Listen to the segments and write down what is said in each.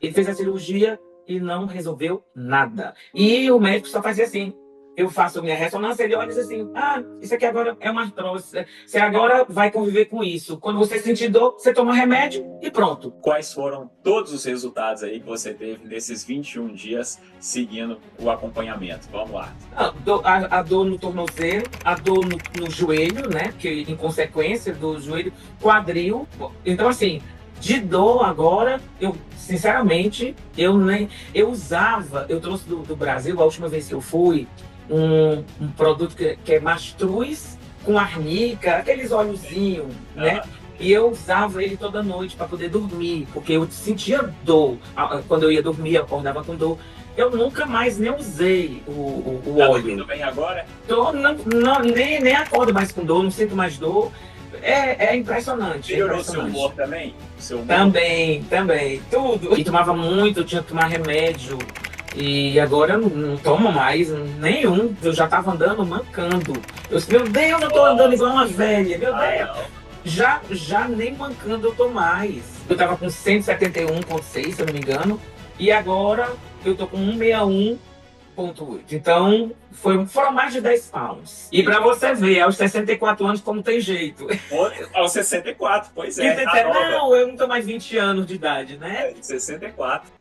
Ele fez a cirurgia e não resolveu nada. E o médico só fazia assim. Eu faço minha ressonância, ele olha e diz assim, isso aqui agora é uma artrose. Você agora vai conviver com isso. Quando você sentir dor, você toma remédio e pronto. Quais foram todos os resultados aí que você teve nesses 21 dias seguindo o acompanhamento? Vamos lá. A dor no tornozelo, a dor no joelho, né? Que em consequência do joelho, quadril. Então, assim, de dor agora, sinceramente, eu usava, eu trouxe do Brasil, a última vez que eu fui, um produto que é mastruz com arnica, aqueles óleozinhos, né? E eu usava ele toda noite para poder dormir, porque eu sentia dor. Quando eu ia dormir, eu acordava com dor. Eu nunca mais nem usei o óleo. Tá dormindo bem agora? Nem acordo mais com dor, não sinto mais dor. É impressionante. Melhorou o seu humor também? Também, tudo. E tomava muito, eu tinha que tomar remédio. E agora eu não tomo mais nenhum. Eu já tava andando mancando. Meu Deus, eu tô andando igual uma velha. Meu Deus. Já nem mancando eu tô mais. Eu tava com 171,6, se eu não me engano. E agora eu tô com 161,8. Então, foram mais de 10 pounds. E pra você ver, aos 64 anos, como tem jeito. Aos 64, pois é. Não, eu não tô mais 20 anos de idade, né? 64.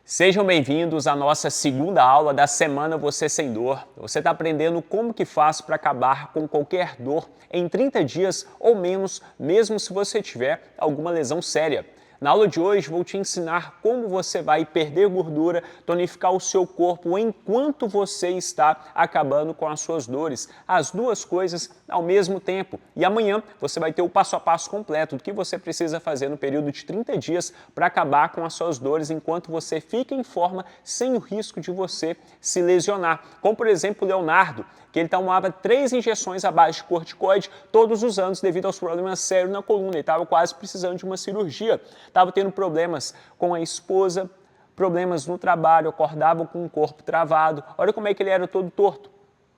Sejam bem-vindos à nossa segunda aula da Semana Você Sem Dor. Você está aprendendo como que faz para acabar com qualquer dor em 30 dias ou menos, mesmo se você tiver alguma lesão séria. Na aula de hoje vou te ensinar como você vai perder gordura, tonificar o seu corpo enquanto você está acabando com as suas dores. As duas coisas ao mesmo tempo. E amanhã você vai ter o passo a passo completo do que você precisa fazer no período de 30 dias para acabar com as suas dores enquanto você fica em forma sem o risco de você se lesionar. Como por exemplo o Leonardo, que ele tomava 3 injeções à base de corticoide todos os anos devido aos problemas sérios na coluna. Ele estava quase precisando de uma cirurgia. Estava tendo problemas com a esposa, problemas no trabalho, acordava com o corpo travado. Olha como é que ele era todo torto.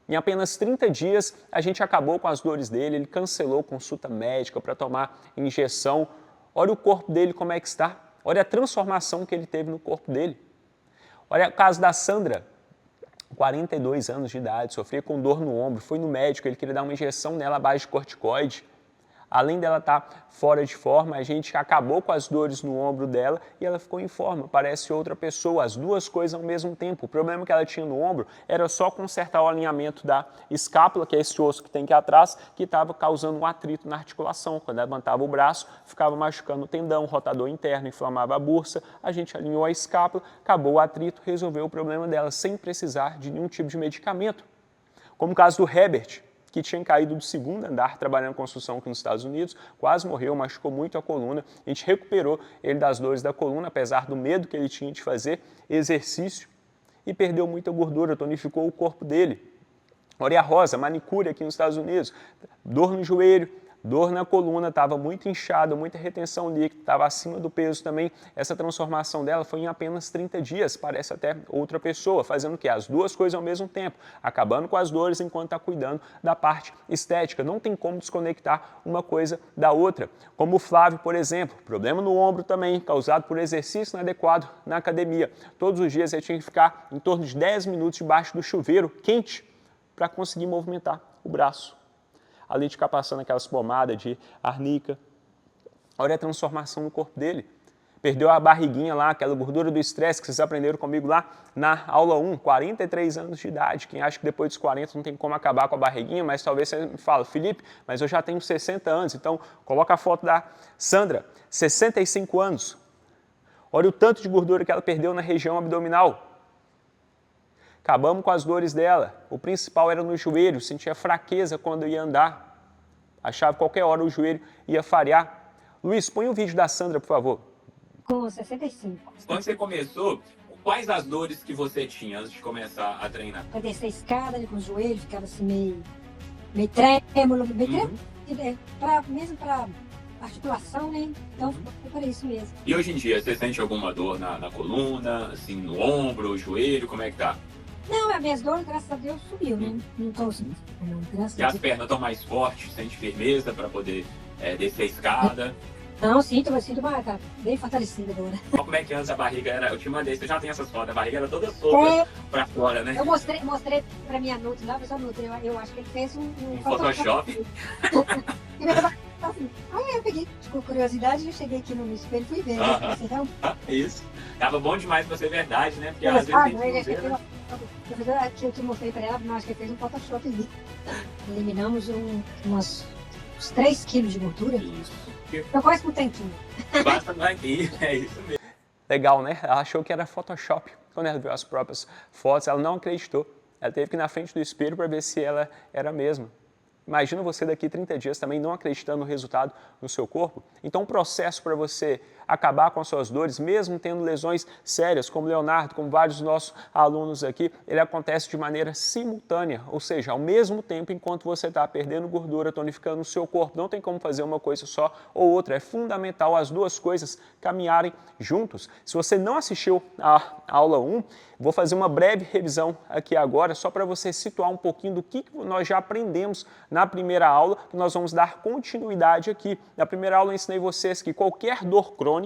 Em apenas 30 dias, a gente acabou com as dores dele, ele cancelou consulta médica para tomar injeção. Olha o corpo dele como é que está. Olha a transformação que ele teve no corpo dele. Olha o caso da Sandra, 42 anos de idade, sofria com dor no ombro, foi no médico, ele queria dar uma injeção nela à base de corticoide. Além dela estar fora de forma, a gente acabou com as dores no ombro dela e ela ficou em forma, parece outra pessoa, as duas coisas ao mesmo tempo. O problema que ela tinha no ombro era só consertar o alinhamento da escápula, que é esse osso que tem aqui atrás, que estava causando um atrito na articulação. Quando ela levantava o braço, ficava machucando o tendão, o rotador interno, inflamava a bursa, a gente alinhou a escápula, acabou o atrito, resolveu o problema dela, sem precisar de nenhum tipo de medicamento. Como o caso do Herbert, que tinha caído do segundo andar trabalhando em construção aqui nos Estados Unidos, quase morreu, machucou muito a coluna. A gente recuperou ele das dores da coluna, apesar do medo que ele tinha de fazer exercício, e perdeu muita gordura, tonificou o corpo dele. Olha a Rosa, manicure aqui nos Estados Unidos, dor no joelho, dor na coluna, estava muito inchada, muita retenção líquida, estava acima do peso também. Essa transformação dela foi em apenas 30 dias, parece até outra pessoa, fazendo o quê? As duas coisas ao mesmo tempo, acabando com as dores enquanto está cuidando da parte estética. Não tem como desconectar uma coisa da outra. Como o Flávio, por exemplo, problema no ombro também, causado por exercício inadequado na academia. Todos os dias ele tinha que ficar em torno de 10 minutos debaixo do chuveiro quente para conseguir movimentar o braço. Além de ficar passando aquelas pomadas de arnica. Olha a transformação no corpo dele. Perdeu a barriguinha lá, aquela gordura do estresse que vocês aprenderam comigo lá na aula 1, 43 anos de idade. Quem acha que depois dos 40 não tem como acabar com a barriguinha, mas talvez você me fale, Felipe, mas eu já tenho 60 anos, então coloca a foto da Sandra, 65 anos. Olha o tanto de gordura que ela perdeu na região abdominal. Acabamos com as dores dela. O principal era no joelho, sentia fraqueza quando ia andar. Achava que qualquer hora o joelho ia falhar. Luiz, põe o vídeo da Sandra, por favor. Com 65. Quando você começou, quais as dores que você tinha antes de começar a treinar? Para descer a escada com o joelho, ficava assim meio trêmulo, mesmo para articulação, né? Então foi para isso mesmo. E hoje em dia, você sente alguma dor na coluna, assim, no ombro, joelho, como é que tá? Não, as minhas dores, graças a Deus, subiu, né? Não estou assim. Não, graças E a as Deus. pernas estão mais fortes, sente firmeza para poder descer a escada? Não, sinto uma, tá bem fortalecida agora. Como é que antes a barriga era? Eu te mandei, eu já tenho essas fotos, a barriga era toda solta pra fora, né? Eu mostrei pra minha Nutri lá, mas a Nutri, eu acho que ele fez um Photoshop. Assim, aí eu peguei, com curiosidade, eu cheguei aqui no espelho e fui ver. Isso. Tava bom demais pra ser verdade, né? Porque às vezes tem que ver, né? Eu te mostrei pra ela, mas acho que ele fez um Photoshop ali. Eliminamos uns 3 quilos de gordura. Isso. Eu quase com tanquinho. Basta mais ir, é isso mesmo. Legal, né? Ela achou que era Photoshop. Quando ela viu as próprias fotos, ela não acreditou. Ela teve que ir na frente do espelho para ver se ela era a mesma. Imagina você daqui 30 dias também não acreditando no resultado no seu corpo. Então, o processo para você acabar com as suas dores, mesmo tendo lesões sérias, como Leonardo, como vários dos nossos alunos aqui, ele acontece de maneira simultânea, ou seja, ao mesmo tempo enquanto você está perdendo gordura, tonificando o seu corpo. Não tem como fazer uma coisa só ou outra, é fundamental as duas coisas caminharem juntos. Se você não assistiu a aula 1, vou fazer uma breve revisão aqui agora, só para você situar um pouquinho do que nós já aprendemos na primeira aula, que nós vamos dar continuidade aqui. Na primeira aula eu ensinei vocês que qualquer dor crônica,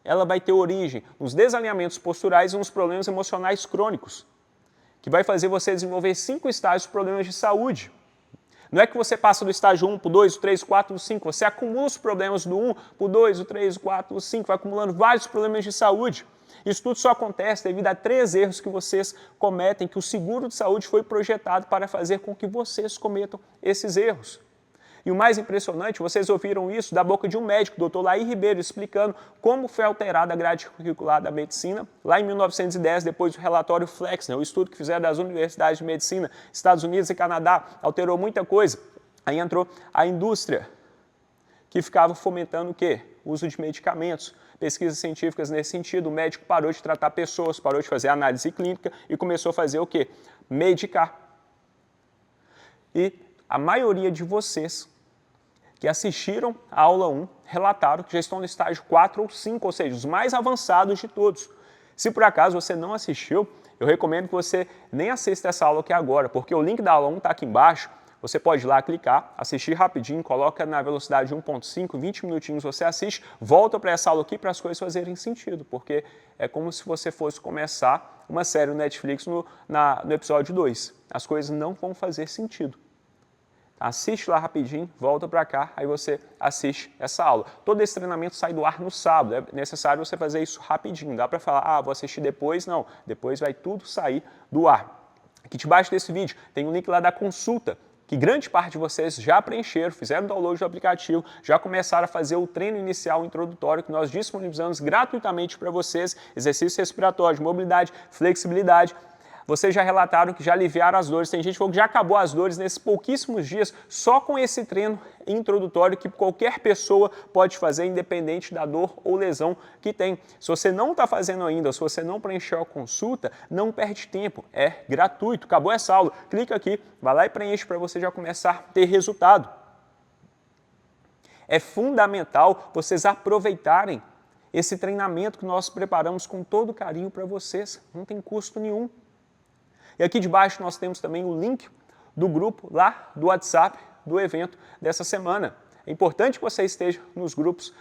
ela vai ter origem nos desalinhamentos posturais e nos problemas emocionais crônicos, que vai fazer você desenvolver 5 estágios de problemas de saúde. Não é que você passa do estágio 1 para o 2, o 3, o 4, o 5, você acumula os problemas do 1 para o 2, o 3, o 4, o 5, vai acumulando vários problemas de saúde. Isso tudo só acontece devido a 3 erros que vocês cometem, que o seguro de saúde foi projetado para fazer com que vocês cometam esses erros. E o mais impressionante, vocês ouviram isso da boca de um médico, o Dr. Laí Ribeiro, explicando como foi alterada a grade curricular da medicina lá em 1910, depois do relatório Flexner, o estudo que fizeram das universidades de medicina, Estados Unidos e Canadá, alterou muita coisa. Aí entrou a indústria, que ficava fomentando o quê? O uso de medicamentos, pesquisas científicas nesse sentido. O médico parou de tratar pessoas, parou de fazer análise clínica e começou a fazer o quê? Medicar. E a maioria de vocês que assistiram a aula 1 relataram que já estão no estágio 4 ou 5, ou seja, os mais avançados de todos. Se por acaso você não assistiu, eu recomendo que você nem assista essa aula aqui agora, porque o link da aula 1 está aqui embaixo. Você pode ir lá clicar, assistir rapidinho, coloca na velocidade 1.5, 20 minutinhos você assiste, volta para essa aula aqui para as coisas fazerem sentido, porque é como se você fosse começar uma série no Netflix no episódio 2. As coisas não vão fazer sentido. Assiste lá rapidinho, volta para cá, aí você assiste essa aula. Todo esse treinamento sai do ar no sábado, é necessário você fazer isso rapidinho. Dá para falar, vou assistir depois? Não, depois vai tudo sair do ar. Aqui debaixo desse vídeo tem um link lá da consulta, que grande parte de vocês já preencheram, fizeram o download do aplicativo, já começaram a fazer o treino inicial introdutório que nós disponibilizamos gratuitamente para vocês, exercício respiratório, mobilidade, flexibilidade. Vocês já relataram que já aliviaram as dores, tem gente que falou que já acabou as dores nesses pouquíssimos dias, só com esse treino introdutório que qualquer pessoa pode fazer, independente da dor ou lesão que tem. Se você não está fazendo ainda, ou se você não preencheu a consulta, não perde tempo, é gratuito. Acabou essa aula, clica aqui, vai lá e preenche para você já começar a ter resultado. É fundamental vocês aproveitarem esse treinamento que nós preparamos com todo carinho para vocês, não tem custo nenhum. E aqui debaixo nós temos também o link do grupo lá do WhatsApp do evento dessa semana. É importante que você esteja nos grupos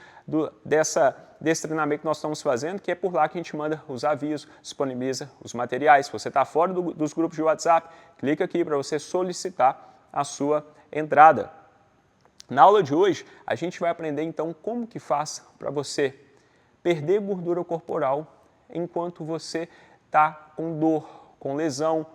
desse treinamento que nós estamos fazendo, que é por lá que a gente manda os avisos, disponibiliza os materiais. Se você está fora dos grupos de WhatsApp, clica aqui para você solicitar a sua entrada. Na aula de hoje, a gente vai aprender então como que faz para você perder gordura corporal enquanto você está com dor, com lesão.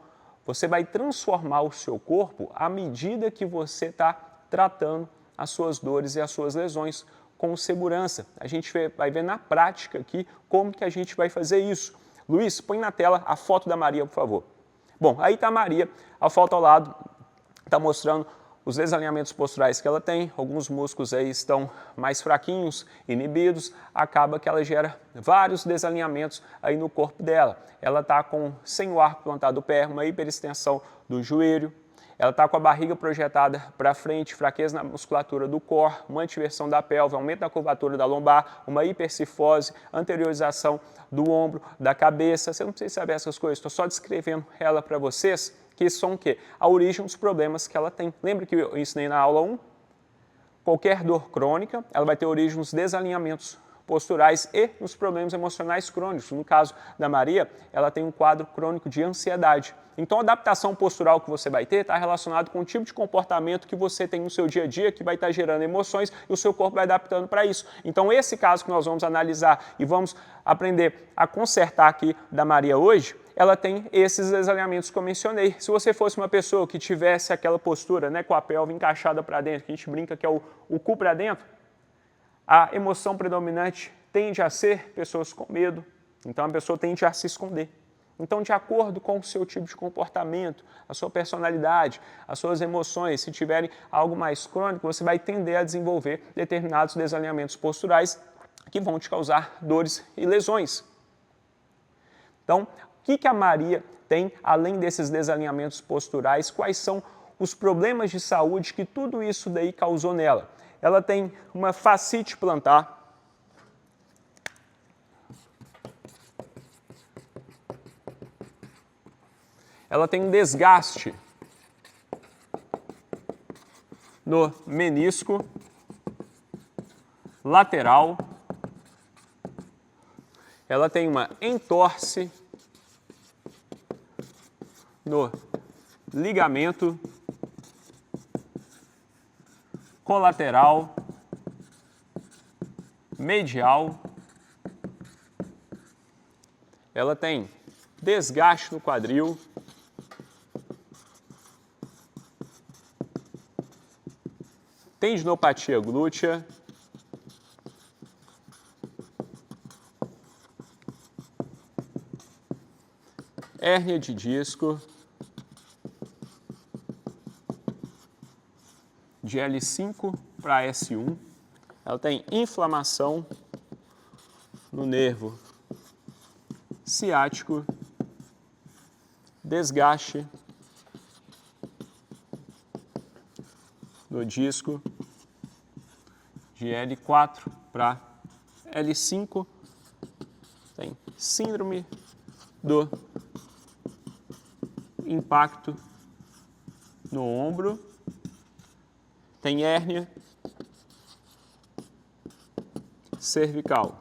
Você vai transformar o seu corpo à medida que você está tratando as suas dores e as suas lesões com segurança. A gente vai ver na prática aqui como que a gente vai fazer isso. Luiz, põe na tela a foto da Maria, por favor. Bom, aí está a Maria, a foto ao lado está mostrando os desalinhamentos posturais que ela tem, alguns músculos aí estão mais fraquinhos, inibidos, acaba que ela gera vários desalinhamentos aí no corpo dela. Ela está sem o arco plantado do pé, uma hiperextensão do joelho, ela está com a barriga projetada para frente, fraqueza na musculatura do core, uma antiversão da pelve, aumento da curvatura da lombar, uma hipercifose, anteriorização do ombro, da cabeça. Você não precisa saber essas coisas, estou só descrevendo ela para vocês, que são o quê? A origem dos problemas que ela tem. Lembra que eu ensinei na aula 1? qualquer dor crônica, ela vai ter origem nos desalinhamentos posturais e nos problemas emocionais crônicos. No caso da Maria, ela tem um quadro crônico de ansiedade. Então, a adaptação postural que você vai ter está relacionado com o tipo de comportamento que você tem no seu dia a dia, que vai estar gerando emoções e o seu corpo vai adaptando para isso. Então, esse caso que nós vamos analisar e vamos aprender a consertar aqui da Maria hoje, ela tem esses desalinhamentos que eu mencionei. Se você fosse uma pessoa que tivesse aquela postura, né, com a pelve encaixada para dentro, que a gente brinca que é o cu para dentro, a emoção predominante tende a ser pessoas com medo, então a pessoa tende a se esconder. Então, de acordo com o seu tipo de comportamento, a sua personalidade, as suas emoções, se tiverem algo mais crônico, você vai tender a desenvolver determinados desalinhamentos posturais que vão te causar dores e lesões. Então, o que a Maria tem além desses desalinhamentos posturais? Quais são os problemas de saúde que tudo isso daí causou nela? Ela tem uma fascite plantar, ela tem um desgaste no menisco lateral, ela tem uma entorse no ligamento colateral medial, ela tem desgaste no quadril, tendinopatia glútea, hérnia de disco, de L5 para S1, ela tem inflamação no nervo ciático, desgaste no disco de L4 para L5, tem síndrome do impacto no ombro, tem hérnia cervical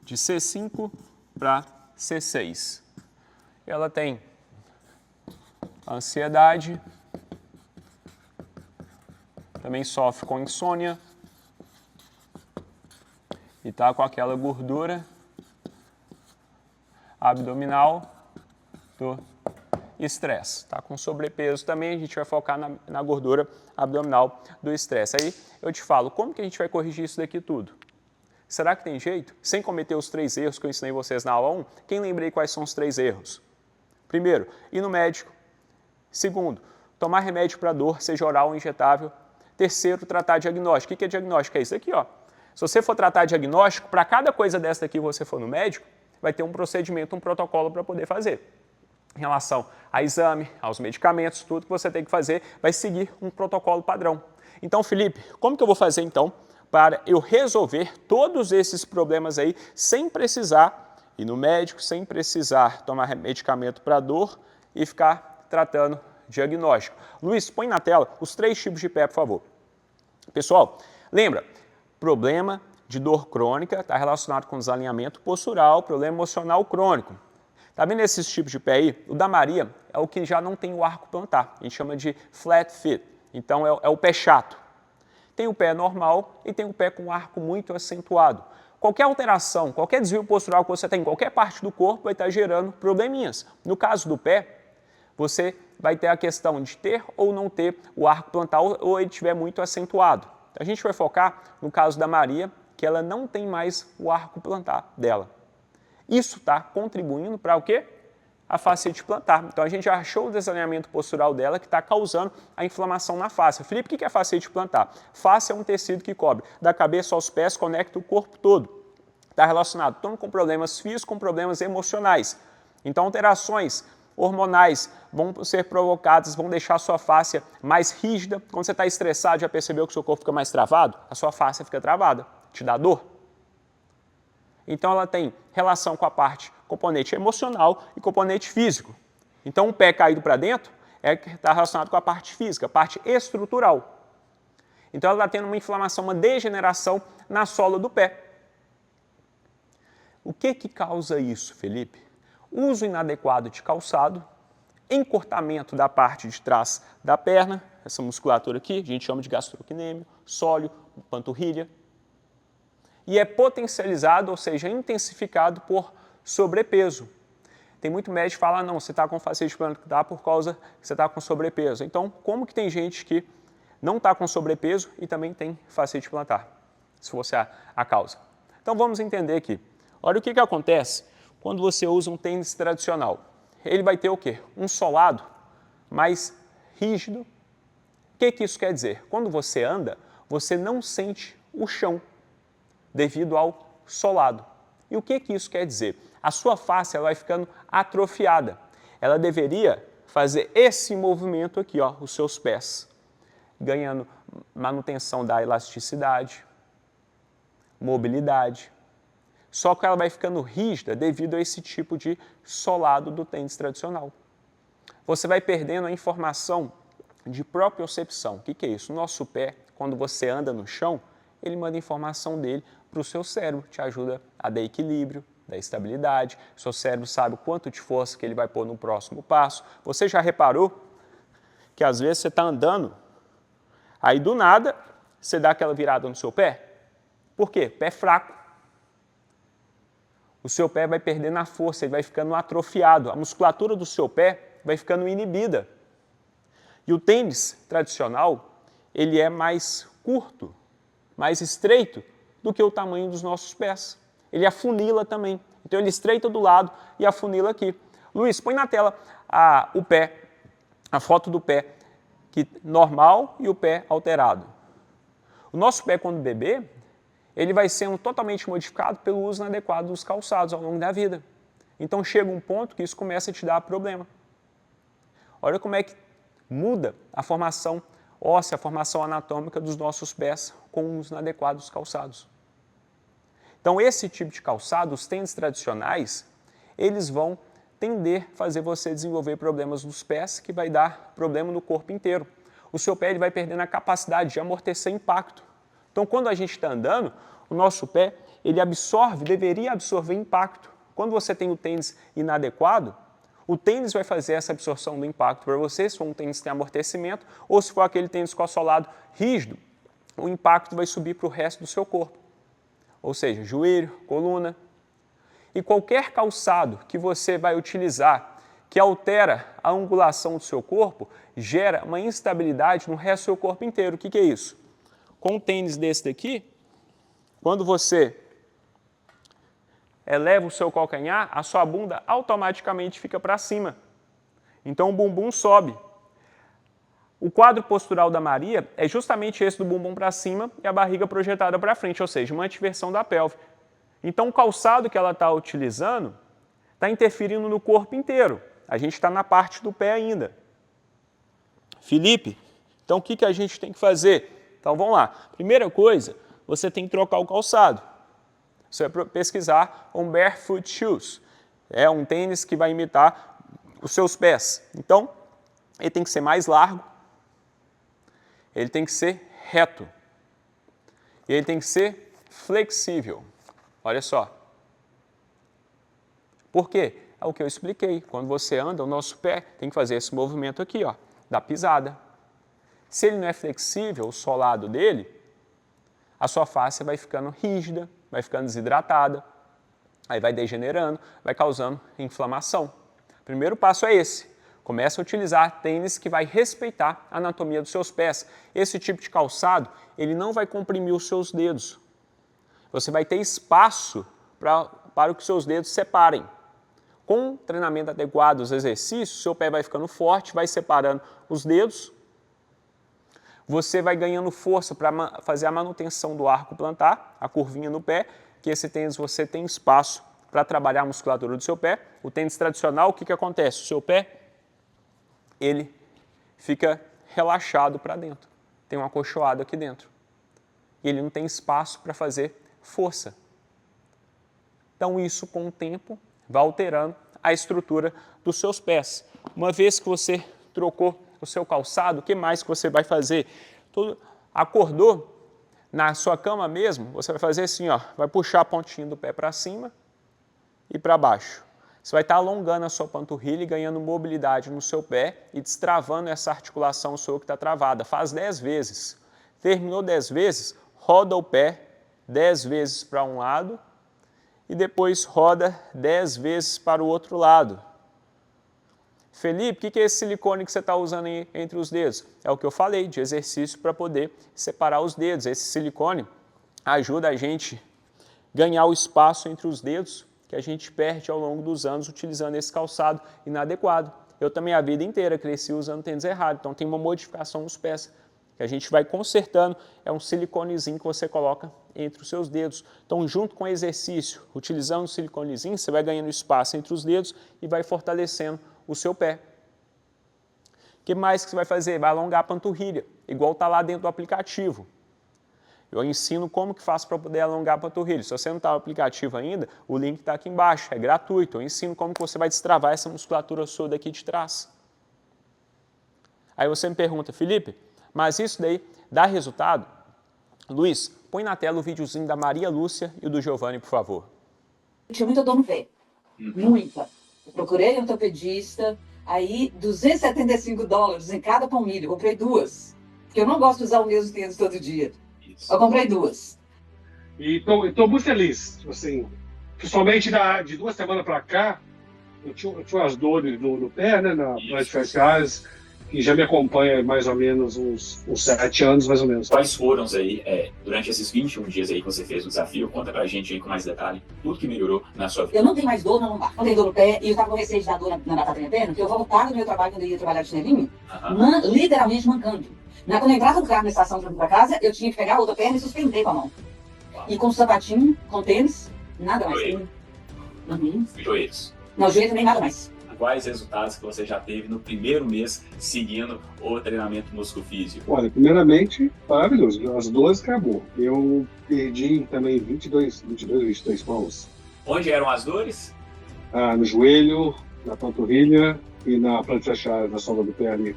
de C5 para C6. Ela tem ansiedade, também sofre com insônia e está com aquela gordura abdominal do estresse. Tá com sobrepeso também, a gente vai focar na gordura abdominal do estresse. Aí eu te falo, como que a gente vai corrigir isso daqui tudo? Será que tem jeito? Sem cometer os 3 erros que eu ensinei vocês na aula 1, quem lembrei quais são os 3 erros? Primeiro, ir no médico. Segundo, tomar remédio para dor, seja oral ou injetável. Terceiro, tratar diagnóstico. O que é diagnóstico? É isso aqui, ó. Se você for tratar diagnóstico, para cada coisa dessa daqui que você for no médico, vai ter um procedimento, um protocolo para poder fazer. Em relação a exame, aos medicamentos, tudo que você tem que fazer, vai seguir um protocolo padrão. Então, Felipe, como que eu vou fazer então para eu resolver todos esses problemas aí sem precisar ir no médico, sem precisar tomar medicamento para dor e ficar tratando diagnóstico? Luiz, põe na tela os 3 tipos de pé, por favor. Pessoal, lembra, problema de dor crônica está relacionado com desalinhamento postural, problema emocional crônico. Tá vendo esses tipos de pé aí? O da Maria é o que já não tem o arco plantar, a gente chama de flat foot, então é o pé chato. Tem o pé normal e tem o pé com arco muito acentuado. Qualquer alteração, qualquer desvio postural que você tem em qualquer parte do corpo vai estar gerando probleminhas. No caso do pé, você vai ter a questão de ter ou não ter o arco plantar ou ele estiver muito acentuado. A gente vai focar no caso da Maria, que ela não tem mais o arco plantar dela. Isso está contribuindo para o quê? A fascite plantar. Então a gente já achou o desalinhamento postural dela que está causando a inflamação na face. Felipe, o que é fascite plantar? Face é um tecido que cobre da cabeça aos pés, conecta o corpo todo. Está relacionado tanto com problemas físicos como problemas emocionais. Então alterações hormonais vão ser provocadas, vão deixar a sua face mais rígida. Quando você está estressado, já percebeu que o seu corpo fica mais travado? A sua face fica travada, te dá dor. Então ela tem relação com a parte componente emocional e componente físico. Então o pé caído para dentro está relacionado com a parte física, a parte estrutural. Então ela está tendo uma inflamação, uma degeneração na sola do pé. O que causa isso, Felipe? Uso inadequado de calçado, encurtamento da parte de trás da perna, essa musculatura aqui, a gente chama de gastrocnêmio, sóleo, panturrilha, e é potencializado, ou seja, intensificado por sobrepeso. Tem muito médico que fala, não, você está com fascite plantar por causa que você está com sobrepeso. Então, como que tem gente que não está com sobrepeso e também tem fascite plantar, se fosse a causa? Então, vamos entender aqui. Olha o que acontece quando você usa um tênis tradicional. Ele vai ter o quê? Um solado mais rígido. O que isso quer dizer? Quando você anda, você não sente o chão devido ao solado. E o que isso quer dizer? A sua face ela vai ficando atrofiada. Ela deveria fazer esse movimento aqui, ó, os seus pés, ganhando manutenção da elasticidade, mobilidade. Só que ela vai ficando rígida devido a esse tipo de solado do tênis tradicional. Você vai perdendo a informação de propriocepção. O que é isso? O nosso pé, quando você anda no chão, ele manda informação dele para o seu cérebro, te ajuda a dar equilíbrio, dar estabilidade. O seu cérebro sabe o quanto de força que ele vai pôr no próximo passo. Você já reparou que às vezes você está andando, aí do nada você dá aquela virada no seu pé? Por quê? Pé fraco. O seu pé vai perdendo a força, ele vai ficando atrofiado, a musculatura do seu pé vai ficando inibida. E o tênis tradicional, ele é mais curto, mais estreito do que o tamanho dos nossos pés. Ele afunila também, então ele estreita do lado e afunila aqui. Luiz, põe na tela o pé, a foto do pé normal e o pé alterado. O nosso pé, quando bebê, ele vai sendo totalmente modificado pelo uso inadequado dos calçados ao longo da vida. Então chega um ponto que isso começa a te dar problema. Olha como é que muda a formação óssea, a formação anatômica dos nossos pés com o uso inadequado dos calçados. Então esse tipo de calçado, os tênis tradicionais, eles vão tender a fazer você desenvolver problemas nos pés, que vai dar problema no corpo inteiro. O seu pé ele vai perdendo a capacidade de amortecer impacto. Então, quando a gente está andando, o nosso pé, ele deveria absorver impacto. Quando você tem o tênis inadequado, o tênis vai fazer essa absorção do impacto para você, se for um tênis que tem amortecimento, ou se for aquele tênis com assolado rígido, o impacto vai subir para o resto do seu corpo. Ou seja, joelho, coluna. E qualquer calçado que você vai utilizar que altera a angulação do seu corpo, gera uma instabilidade no resto do seu corpo inteiro. O que é isso? Com um tênis desse daqui, quando você eleva o seu calcanhar, a sua bunda automaticamente fica para cima. Então o bumbum sobe. O quadro postural da Maria é justamente esse do bumbum para cima e a barriga projetada para frente, ou seja, uma antiversão da pelve. Então o calçado que ela está utilizando está interferindo no corpo inteiro. A gente está na parte do pé ainda. Felipe, então o que a gente tem que fazer? Então vamos lá. Primeira coisa, você tem que trocar o calçado. Você vai pesquisar um barefoot shoes. É um tênis que vai imitar os seus pés. Então, ele tem que ser mais largo, ele tem que ser reto e ele tem que ser flexível. Olha só. Por quê? É o que eu expliquei. Quando você anda, o nosso pé tem que fazer esse movimento aqui, ó, da pisada. Se ele não é flexível, o solado dele, a sua face vai ficando rígida, vai ficando desidratada, aí vai degenerando, vai causando inflamação. O primeiro passo é esse. Comece a utilizar tênis que vai respeitar a anatomia dos seus pés. Esse tipo de calçado, ele não vai comprimir os seus dedos. Você vai ter espaço para que os seus dedos separem. Com treinamento adequado, os exercícios, seu pé vai ficando forte, vai separando os dedos. Você vai ganhando força para fazer a manutenção do arco plantar, a curvinha no pé, que esse tênis você tem espaço para trabalhar a musculatura do seu pé. O tênis tradicional, o que acontece? O seu pé, ele fica relaxado para dentro. Tem um acolchoado aqui dentro. E ele não tem espaço para fazer força. Então isso, com o tempo, vai alterando a estrutura dos seus pés. Uma vez que você trocou o seu calçado, o que mais que você vai fazer? Acordou, na sua cama mesmo, você vai fazer assim, ó, vai puxar a pontinha do pé para cima e para baixo. Você vai estar alongando a sua panturrilha e ganhando mobilidade no seu pé e destravando essa articulação sua que está travada. Faz 10 vezes. Terminou 10 vezes, roda o pé 10 vezes para um lado e depois roda 10 vezes para o outro lado. Felipe, o que é esse silicone que você está usando aí entre os dedos? É o que eu falei, de exercício para poder separar os dedos. Esse silicone ajuda a gente a ganhar o espaço entre os dedos que a gente perde ao longo dos anos utilizando esse calçado inadequado. Eu também a vida inteira cresci usando tênis errado, então tem uma modificação nos pés que a gente vai consertando, é um siliconezinho que você coloca entre os seus dedos. Então, junto com o exercício, utilizando o siliconezinho, você vai ganhando espaço entre os dedos e vai fortalecendo o seu pé. O que mais que você vai fazer? Vai alongar a panturrilha, igual está lá dentro do aplicativo. Eu ensino como que faço para poder alongar a panturrilha. Se você não está no aplicativo ainda, o link está aqui embaixo, é gratuito. Eu ensino como que você vai destravar essa musculatura sua daqui de trás. Aí você me pergunta, Felipe, mas isso daí dá resultado? Luiz, põe na tela o videozinho da Maria Lúcia e o do Giovanni, por favor. Eu tinha muita dor no pé, muita. Eu procurei um ortopedista, aí $275 em cada palmilha, eu comprei 2. Porque eu não gosto de usar o mesmo tênis todo dia. Isso. Eu comprei 2. E estou muito feliz, tipo assim, principalmente de 2 semanas para cá, eu tinha umas dores no pé, né, nas adversárias, que já me acompanha mais ou menos uns 7 anos, mais ou menos. Quais foram aí, durante esses 21 dias aí que você fez o desafio? Conta pra gente aí com mais detalhe, tudo que melhorou na sua vida. Eu não tenho mais dor na lombar, não tenho dor no pé, e eu estava com receio de dar dor na batata da minha perna, porque eu voltava do meu trabalho quando eu ia trabalhar de chinelinho, literalmente mancando. Quando eu entrava no carro na estação para ir para casa, eu tinha que pegar a outra perna e suspender com a mão. E com sapatinho, com tênis, nada mais. Joelhos. Não, joelho também nada mais. Quais resultados que você já teve no primeiro mês seguindo o treinamento músculo-físico? Olha, primeiramente, maravilhoso. As dores acabou. Eu perdi também 22 pounds. Onde eram as dores? No joelho, na panturrilha e na plantar na sola do pé ali.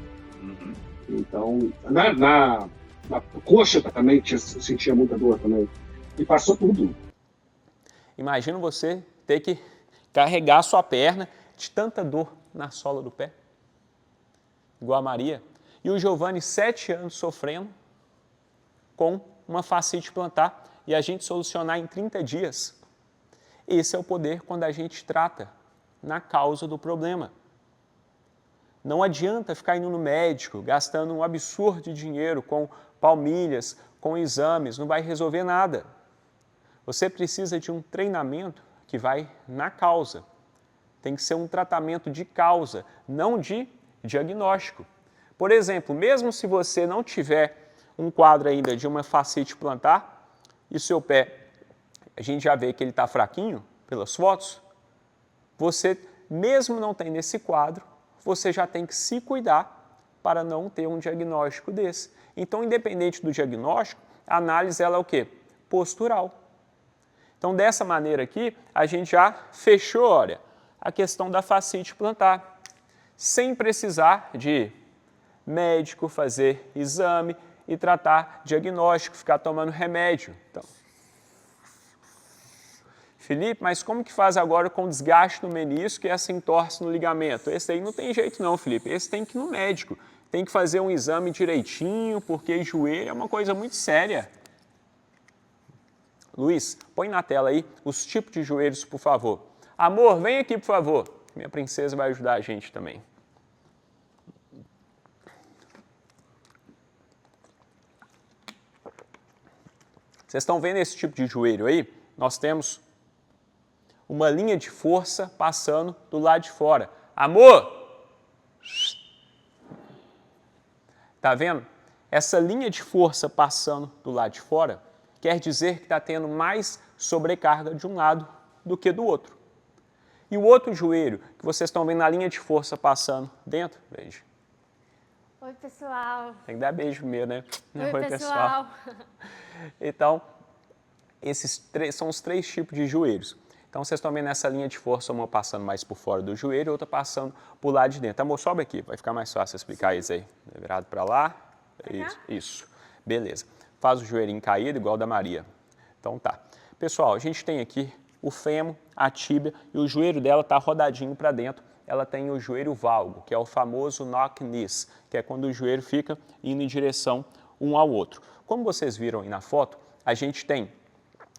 Então, na coxa também sentia muita dor também. E passou tudo. Imagina você ter que carregar a sua perna de tanta dor na sola do pé, igual a Maria. E o Giovanni, 7 anos sofrendo com uma fascite plantar e a gente solucionar em 30 dias. Esse é o poder quando a gente trata na causa do problema. Não adianta ficar indo no médico, gastando um absurdo de dinheiro com palmilhas, com exames, não vai resolver nada. Você precisa de um treinamento que vai na causa. Tem que ser um tratamento de causa, não de diagnóstico. Por exemplo, mesmo se você não tiver um quadro ainda de uma fascite plantar e o seu pé, a gente já vê que ele está fraquinho pelas fotos, você, mesmo não tendo esse quadro, você já tem que se cuidar para não ter um diagnóstico desse. Então, independente do diagnóstico, a análise ela é o quê? Postural. Então, dessa maneira aqui, a gente já fechou, olha, a questão da fascite plantar, sem precisar de médico fazer exame e tratar diagnóstico, ficar tomando remédio. Então, Felipe, mas como que faz agora com desgaste no menisco e essa entorse no ligamento? Esse aí não tem jeito não, Felipe, esse tem que ir no médico, tem que fazer um exame direitinho, porque joelho é uma coisa muito séria. Luiz, põe na tela aí os tipos de joelhos, por favor. Amor, vem aqui, por favor. Minha princesa vai ajudar a gente também. Vocês estão vendo esse tipo de joelho aí? Nós temos uma linha de força passando do lado de fora. Amor! Tá vendo? Essa linha de força passando do lado de fora quer dizer que está tendo mais sobrecarga de um lado do que do outro. E o outro joelho, que vocês estão vendo na linha de força passando dentro, beijo. Oi, pessoal. Tem que dar beijo primeiro, né? Oi, pessoal. Então, esses são os 3 tipos de joelhos. Então, vocês estão vendo essa linha de força, uma passando mais por fora do joelho, outra passando por lado de dentro. Amor, sobe aqui, vai ficar mais fácil explicar isso aí. Virado para lá. Isso. Beleza. Faz o joelhinho caído igual o da Maria. Então tá. Pessoal, a gente tem aqui o fêmur, a tíbia e o joelho dela está rodadinho para dentro. Ela tem o joelho valgo, que é o famoso knock-knees, que é quando o joelho fica indo em direção um ao outro. Como vocês viram aí na foto, a gente tem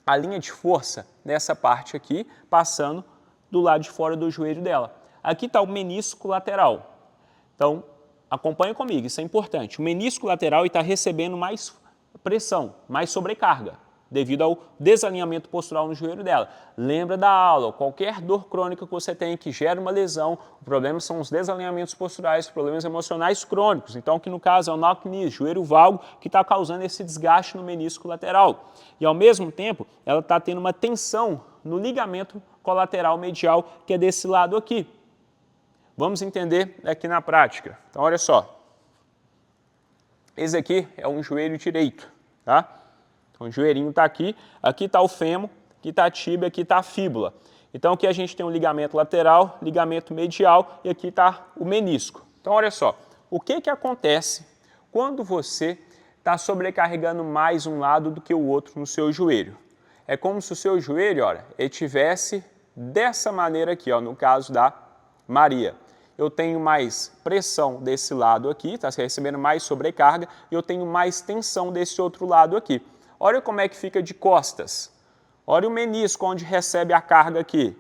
a linha de força nessa parte aqui, passando do lado de fora do joelho dela. Aqui está o menisco lateral. Então, acompanha comigo, isso é importante. O menisco lateral está recebendo mais pressão, mais sobrecarga, devido ao desalinhamento postural no joelho dela. Lembra da aula, qualquer dor crônica que você tem que gera uma lesão, o problema são os desalinhamentos posturais, problemas emocionais crônicos. Então, aqui no caso é o knock-knee, joelho valgo, que está causando esse desgaste no menisco lateral. E ao mesmo tempo, ela está tendo uma tensão no ligamento colateral medial, que é desse lado aqui. Vamos entender aqui na prática. Então, olha só. Esse aqui é um joelho direito, tá? Então, o joelhinho está aqui está o fêmur, aqui está a tíbia, aqui está a fíbula. Então, aqui a gente tem um ligamento lateral, ligamento medial e aqui está o menisco. Então, olha só, o que acontece quando você está sobrecarregando mais um lado do que o outro no seu joelho? É como se o seu joelho, olha, ele tivesse dessa maneira aqui, ó, no caso da Maria. Eu tenho mais pressão desse lado aqui, está recebendo mais sobrecarga, e eu tenho mais tensão desse outro lado aqui. Olha como é que fica de costas. Olha o menisco onde recebe a carga aqui.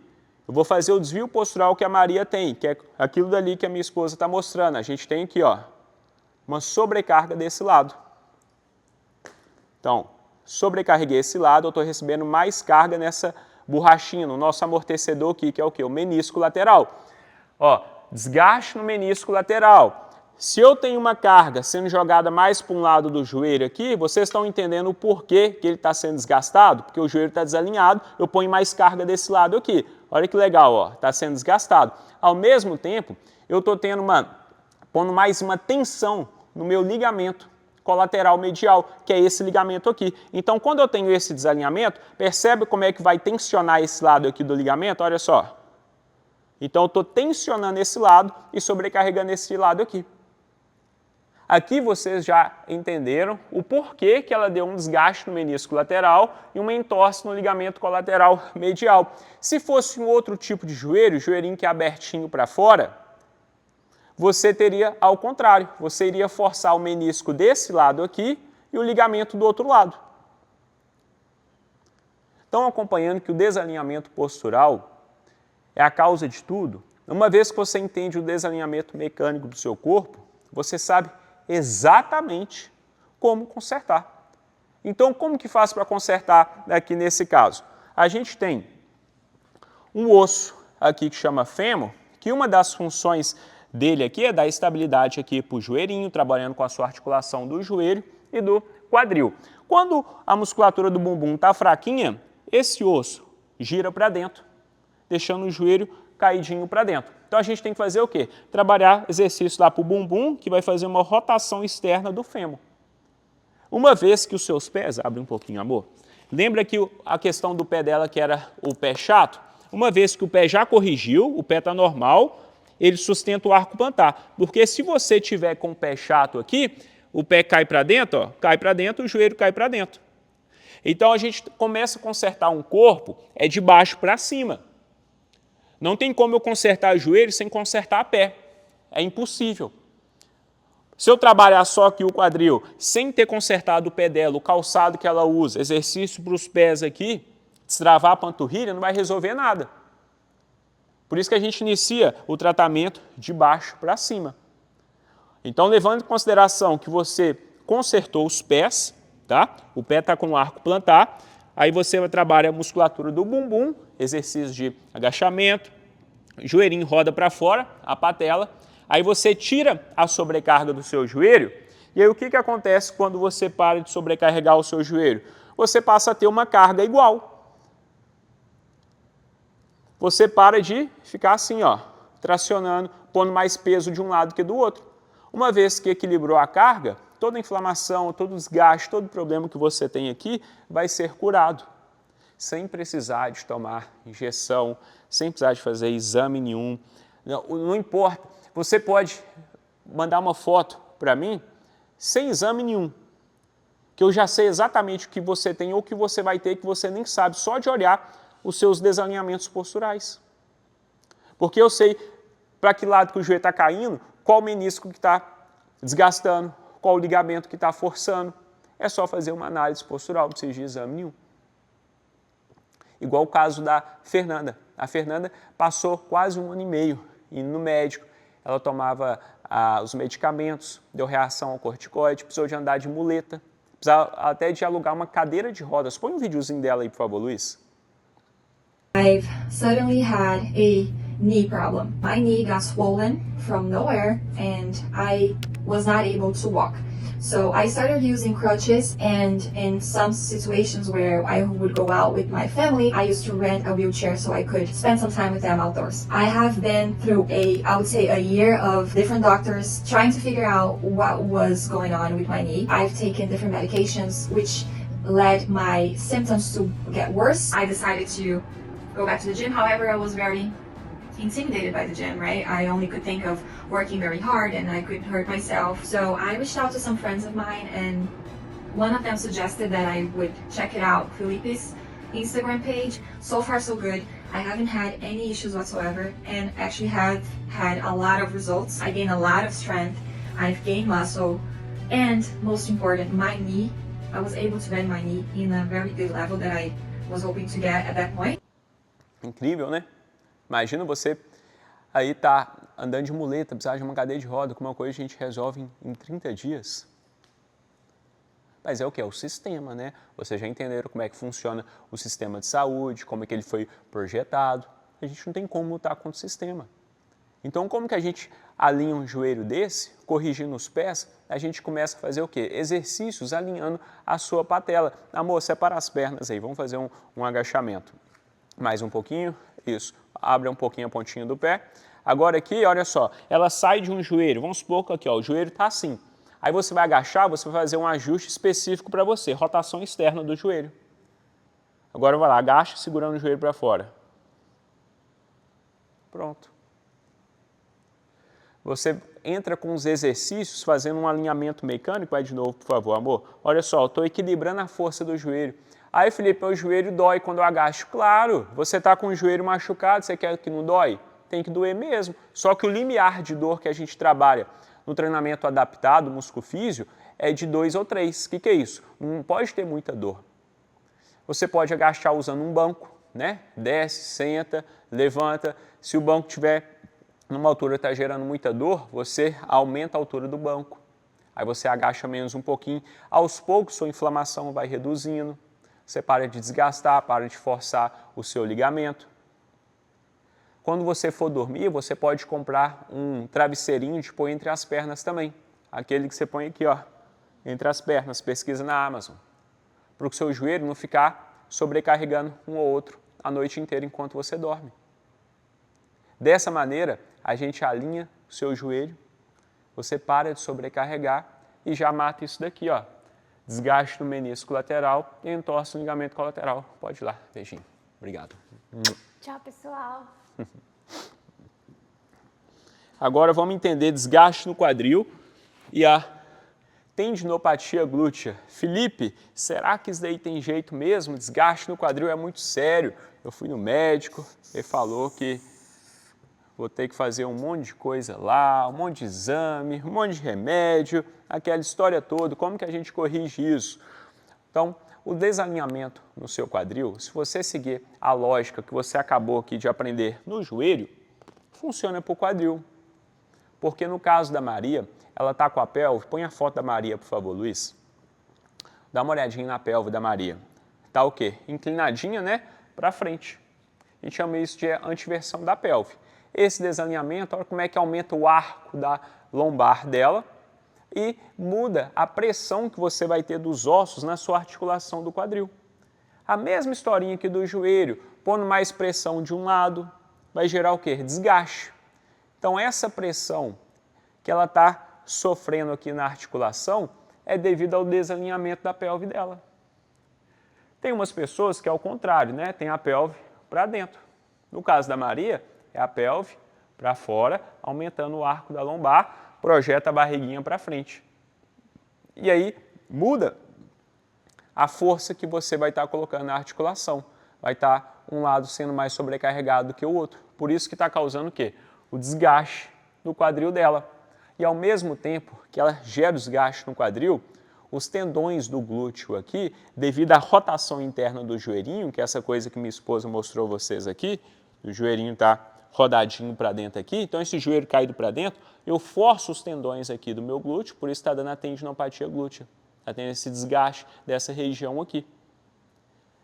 Eu vou fazer o desvio postural que a Maria tem, que é aquilo dali que a minha esposa está mostrando. A gente tem aqui, ó, uma sobrecarga desse lado. Então, sobrecarreguei esse lado, eu estou recebendo mais carga nessa borrachinha, no nosso amortecedor aqui, que é o quê? O menisco lateral. Ó, desgaste no menisco lateral. Se eu tenho uma carga sendo jogada mais para um lado do joelho aqui, vocês estão entendendo o porquê que ele está sendo desgastado? Porque o joelho está desalinhado, eu ponho mais carga desse lado aqui. Olha que legal, ó, está sendo desgastado. Ao mesmo tempo, eu estou pondo mais uma tensão no meu ligamento colateral medial, que é esse ligamento aqui. Então, quando eu tenho esse desalinhamento, percebe como é que vai tensionar esse lado aqui do ligamento? Olha só. Então, eu estou tensionando esse lado e sobrecarregando esse lado aqui. Aqui vocês já entenderam o porquê que ela deu um desgaste no menisco lateral e uma entorse no ligamento colateral medial. Se fosse um outro tipo de joelho, joelhinho que é abertinho para fora, você teria ao contrário, você iria forçar o menisco desse lado aqui e o ligamento do outro lado. Estão acompanhando que o desalinhamento postural é a causa de tudo? Uma vez que você entende o desalinhamento mecânico do seu corpo, você sabe exatamente como consertar. Então, como que faz para consertar aqui nesse caso? A gente tem um osso aqui que chama fêmur, que uma das funções dele aqui é dar estabilidade aqui para o joelhinho, trabalhando com a sua articulação do joelho e do quadril. Quando a musculatura do bumbum está fraquinha, esse osso gira para dentro, deixando o joelho caidinho para dentro. Então, a gente tem que fazer o quê? Trabalhar exercício lá para o bumbum, que vai fazer uma rotação externa do fêmur. Uma vez que os seus pés... Abre um pouquinho, amor. Lembra que a questão do pé dela, que era o pé chato? Uma vez que o pé já corrigiu, o pé está normal, ele sustenta o arco plantar. Porque se você tiver com o pé chato aqui, o pé cai para dentro, ó, cai para dentro, o joelho cai para dentro. Então, a gente começa a consertar um corpo de baixo para cima. Não tem como eu consertar o joelho sem consertar pé. É impossível. Se eu trabalhar só aqui o quadril, sem ter consertado o pé dela, o calçado que ela usa, exercício para os pés aqui, destravar a panturrilha, não vai resolver nada. Por isso que a gente inicia o tratamento de baixo para cima. Então, levando em consideração que você consertou os pés, tá? O pé está com o arco plantar, aí você vai trabalhar a musculatura do bumbum, exercício de agachamento, joelhinho roda para fora, a patela, aí você tira a sobrecarga do seu joelho, e aí o que acontece quando você para de sobrecarregar o seu joelho? Você passa a ter uma carga igual. Você para de ficar assim, ó, tracionando, pondo mais peso de um lado que do outro. Uma vez que equilibrou a carga, toda inflamação, todo desgaste, todo problema que você tem aqui vai ser curado, sem precisar de tomar injeção, sem precisar de fazer exame nenhum. Não importa, você pode mandar uma foto para mim sem exame nenhum. que eu já sei exatamente o que você tem ou o que você vai ter que você nem sabe, só de olhar os seus desalinhamentos posturais. Porque eu sei para que lado que o joelho está caindo, qual menisco que está desgastando, qual o ligamento que está forçando. É só fazer uma análise postural, não precisa de exame nenhum. Igual o caso da Fernanda. A Fernanda passou quase 1 ano e meio indo no médico. Ela tomava os medicamentos, deu reação ao corticoide, precisou de andar de muleta, precisava até de alugar uma cadeira de rodas. Põe um videozinho dela aí, por favor, Luiz. I've suddenly had a knee problem. My knee got swollen from nowhere and I was not able to walk. So I started using crutches, and in some situations where I would go out with my family, I used to rent a wheelchair so I could spend some time with them outdoors. I have been through I would say a year of different doctors trying to figure out what was going on with my knee. I've taken different medications which led my symptoms to get worse. I decided to go back to the gym. However, I was very intimidated by the gym, right? I only could think of working very hard and I could hurt myself. So I reached out to some friends of mine and one of them suggested that I would check it out, Felipe's Instagram page. So far so good. I haven't had any issues whatsoever and actually have had a lot of results. I gained a lot of strength. I've gained muscle and most important, my knee. I was able to bend my knee in a very good level that I was hoping to get at that point. Incrível, né? Imagina você aí tá andando de muleta, precisar de uma cadeira de roda, com uma coisa a gente resolve em 30 dias. Mas é o que? É o sistema, né? Vocês já entenderam como é que funciona o sistema de saúde, como é que ele foi projetado. A gente não tem como lutar contra o sistema. Então, como que a gente alinha um joelho desse, corrigindo os pés, a gente começa a fazer o quê? Exercícios alinhando a sua patela. Amor, separa as pernas aí, vamos fazer um agachamento. Mais um pouquinho, isso. Abre um pouquinho a pontinha do pé. Agora aqui, olha só, ela sai de um joelho, vamos supor que aqui, ó, o joelho está assim. Aí você vai agachar, você vai fazer um ajuste específico para você, rotação externa do joelho. Agora vai lá, agacha segurando o joelho para fora. Pronto. Você entra com os exercícios fazendo um alinhamento mecânico, vai de novo, por favor, amor. Olha só, eu estou equilibrando a força do joelho. Aí, Felipe, meu joelho dói quando eu agacho. Claro, você está com o joelho machucado, você quer que não dói? Tem que doer mesmo. Só que o limiar de dor que a gente trabalha no treinamento adaptado, musculofísio, é de 2 ou 3. O que é isso? Não pode ter muita dor. Você pode agachar usando um banco, né? Desce, senta, levanta. Se o banco estiver numa altura que está gerando muita dor, você aumenta a altura do banco. Aí você agacha menos um pouquinho. Aos poucos, sua inflamação vai reduzindo. Você para de desgastar, para de forçar o seu ligamento. Quando você for dormir, você pode comprar um travesseirinho de pôr entre as pernas também. Aquele que você põe aqui, ó, entre as pernas. Pesquisa na Amazon. Para o seu joelho não ficar sobrecarregando um ou outro a noite inteira enquanto você dorme. Dessa maneira, a gente alinha o seu joelho, você para de sobrecarregar e já mata isso daqui, ó. Desgaste no menisco lateral e entorse no ligamento colateral. Pode ir lá, beijinho. Obrigado. Tchau, pessoal. Agora vamos entender desgaste no quadril e a tendinopatia glútea. Felipe, será que isso daí tem jeito mesmo? Desgaste no quadril é muito sério. Eu fui no médico, ele falou que vou ter que fazer um monte de coisa lá, um monte de exame, um monte de remédio, aquela história toda, como que a gente corrige isso? Então, o desalinhamento no seu quadril, se você seguir a lógica que você acabou aqui de aprender no joelho, funciona para o quadril. Porque no caso da Maria, ela está com a pelve, põe a foto da Maria, por favor, Luiz. Dá uma olhadinha na pelve da Maria. Está o quê? Inclinadinha, né? Para frente. A gente chama isso de antiversão da pelve. Esse desalinhamento, olha como é que aumenta o arco da lombar dela e muda a pressão que você vai ter dos ossos na sua articulação do quadril. A mesma historinha aqui do joelho, pondo mais pressão de um lado, vai gerar o quê? Desgaste. Então, essa pressão que ela está sofrendo aqui na articulação é devido ao desalinhamento da pelve dela. Tem umas pessoas que é o contrário, né? Tem a pelve para dentro. No caso da Maria, é a pelve para fora, aumentando o arco da lombar, projeta a barriguinha para frente. E aí muda a força que você vai estar colocando na articulação. Vai estar um lado sendo mais sobrecarregado do que o outro. Por isso que está causando o quê? O desgaste no quadril dela. E ao mesmo tempo que ela gera desgaste no quadril, os tendões do glúteo aqui, devido à rotação interna do joelhinho, que é essa coisa que minha esposa mostrou vocês aqui, o joelhinho está rodadinho para dentro aqui, então esse joelho caído para dentro, eu forço os tendões aqui do meu glúteo, por isso está dando a tendinopatia glútea, está tendo esse desgaste dessa região aqui.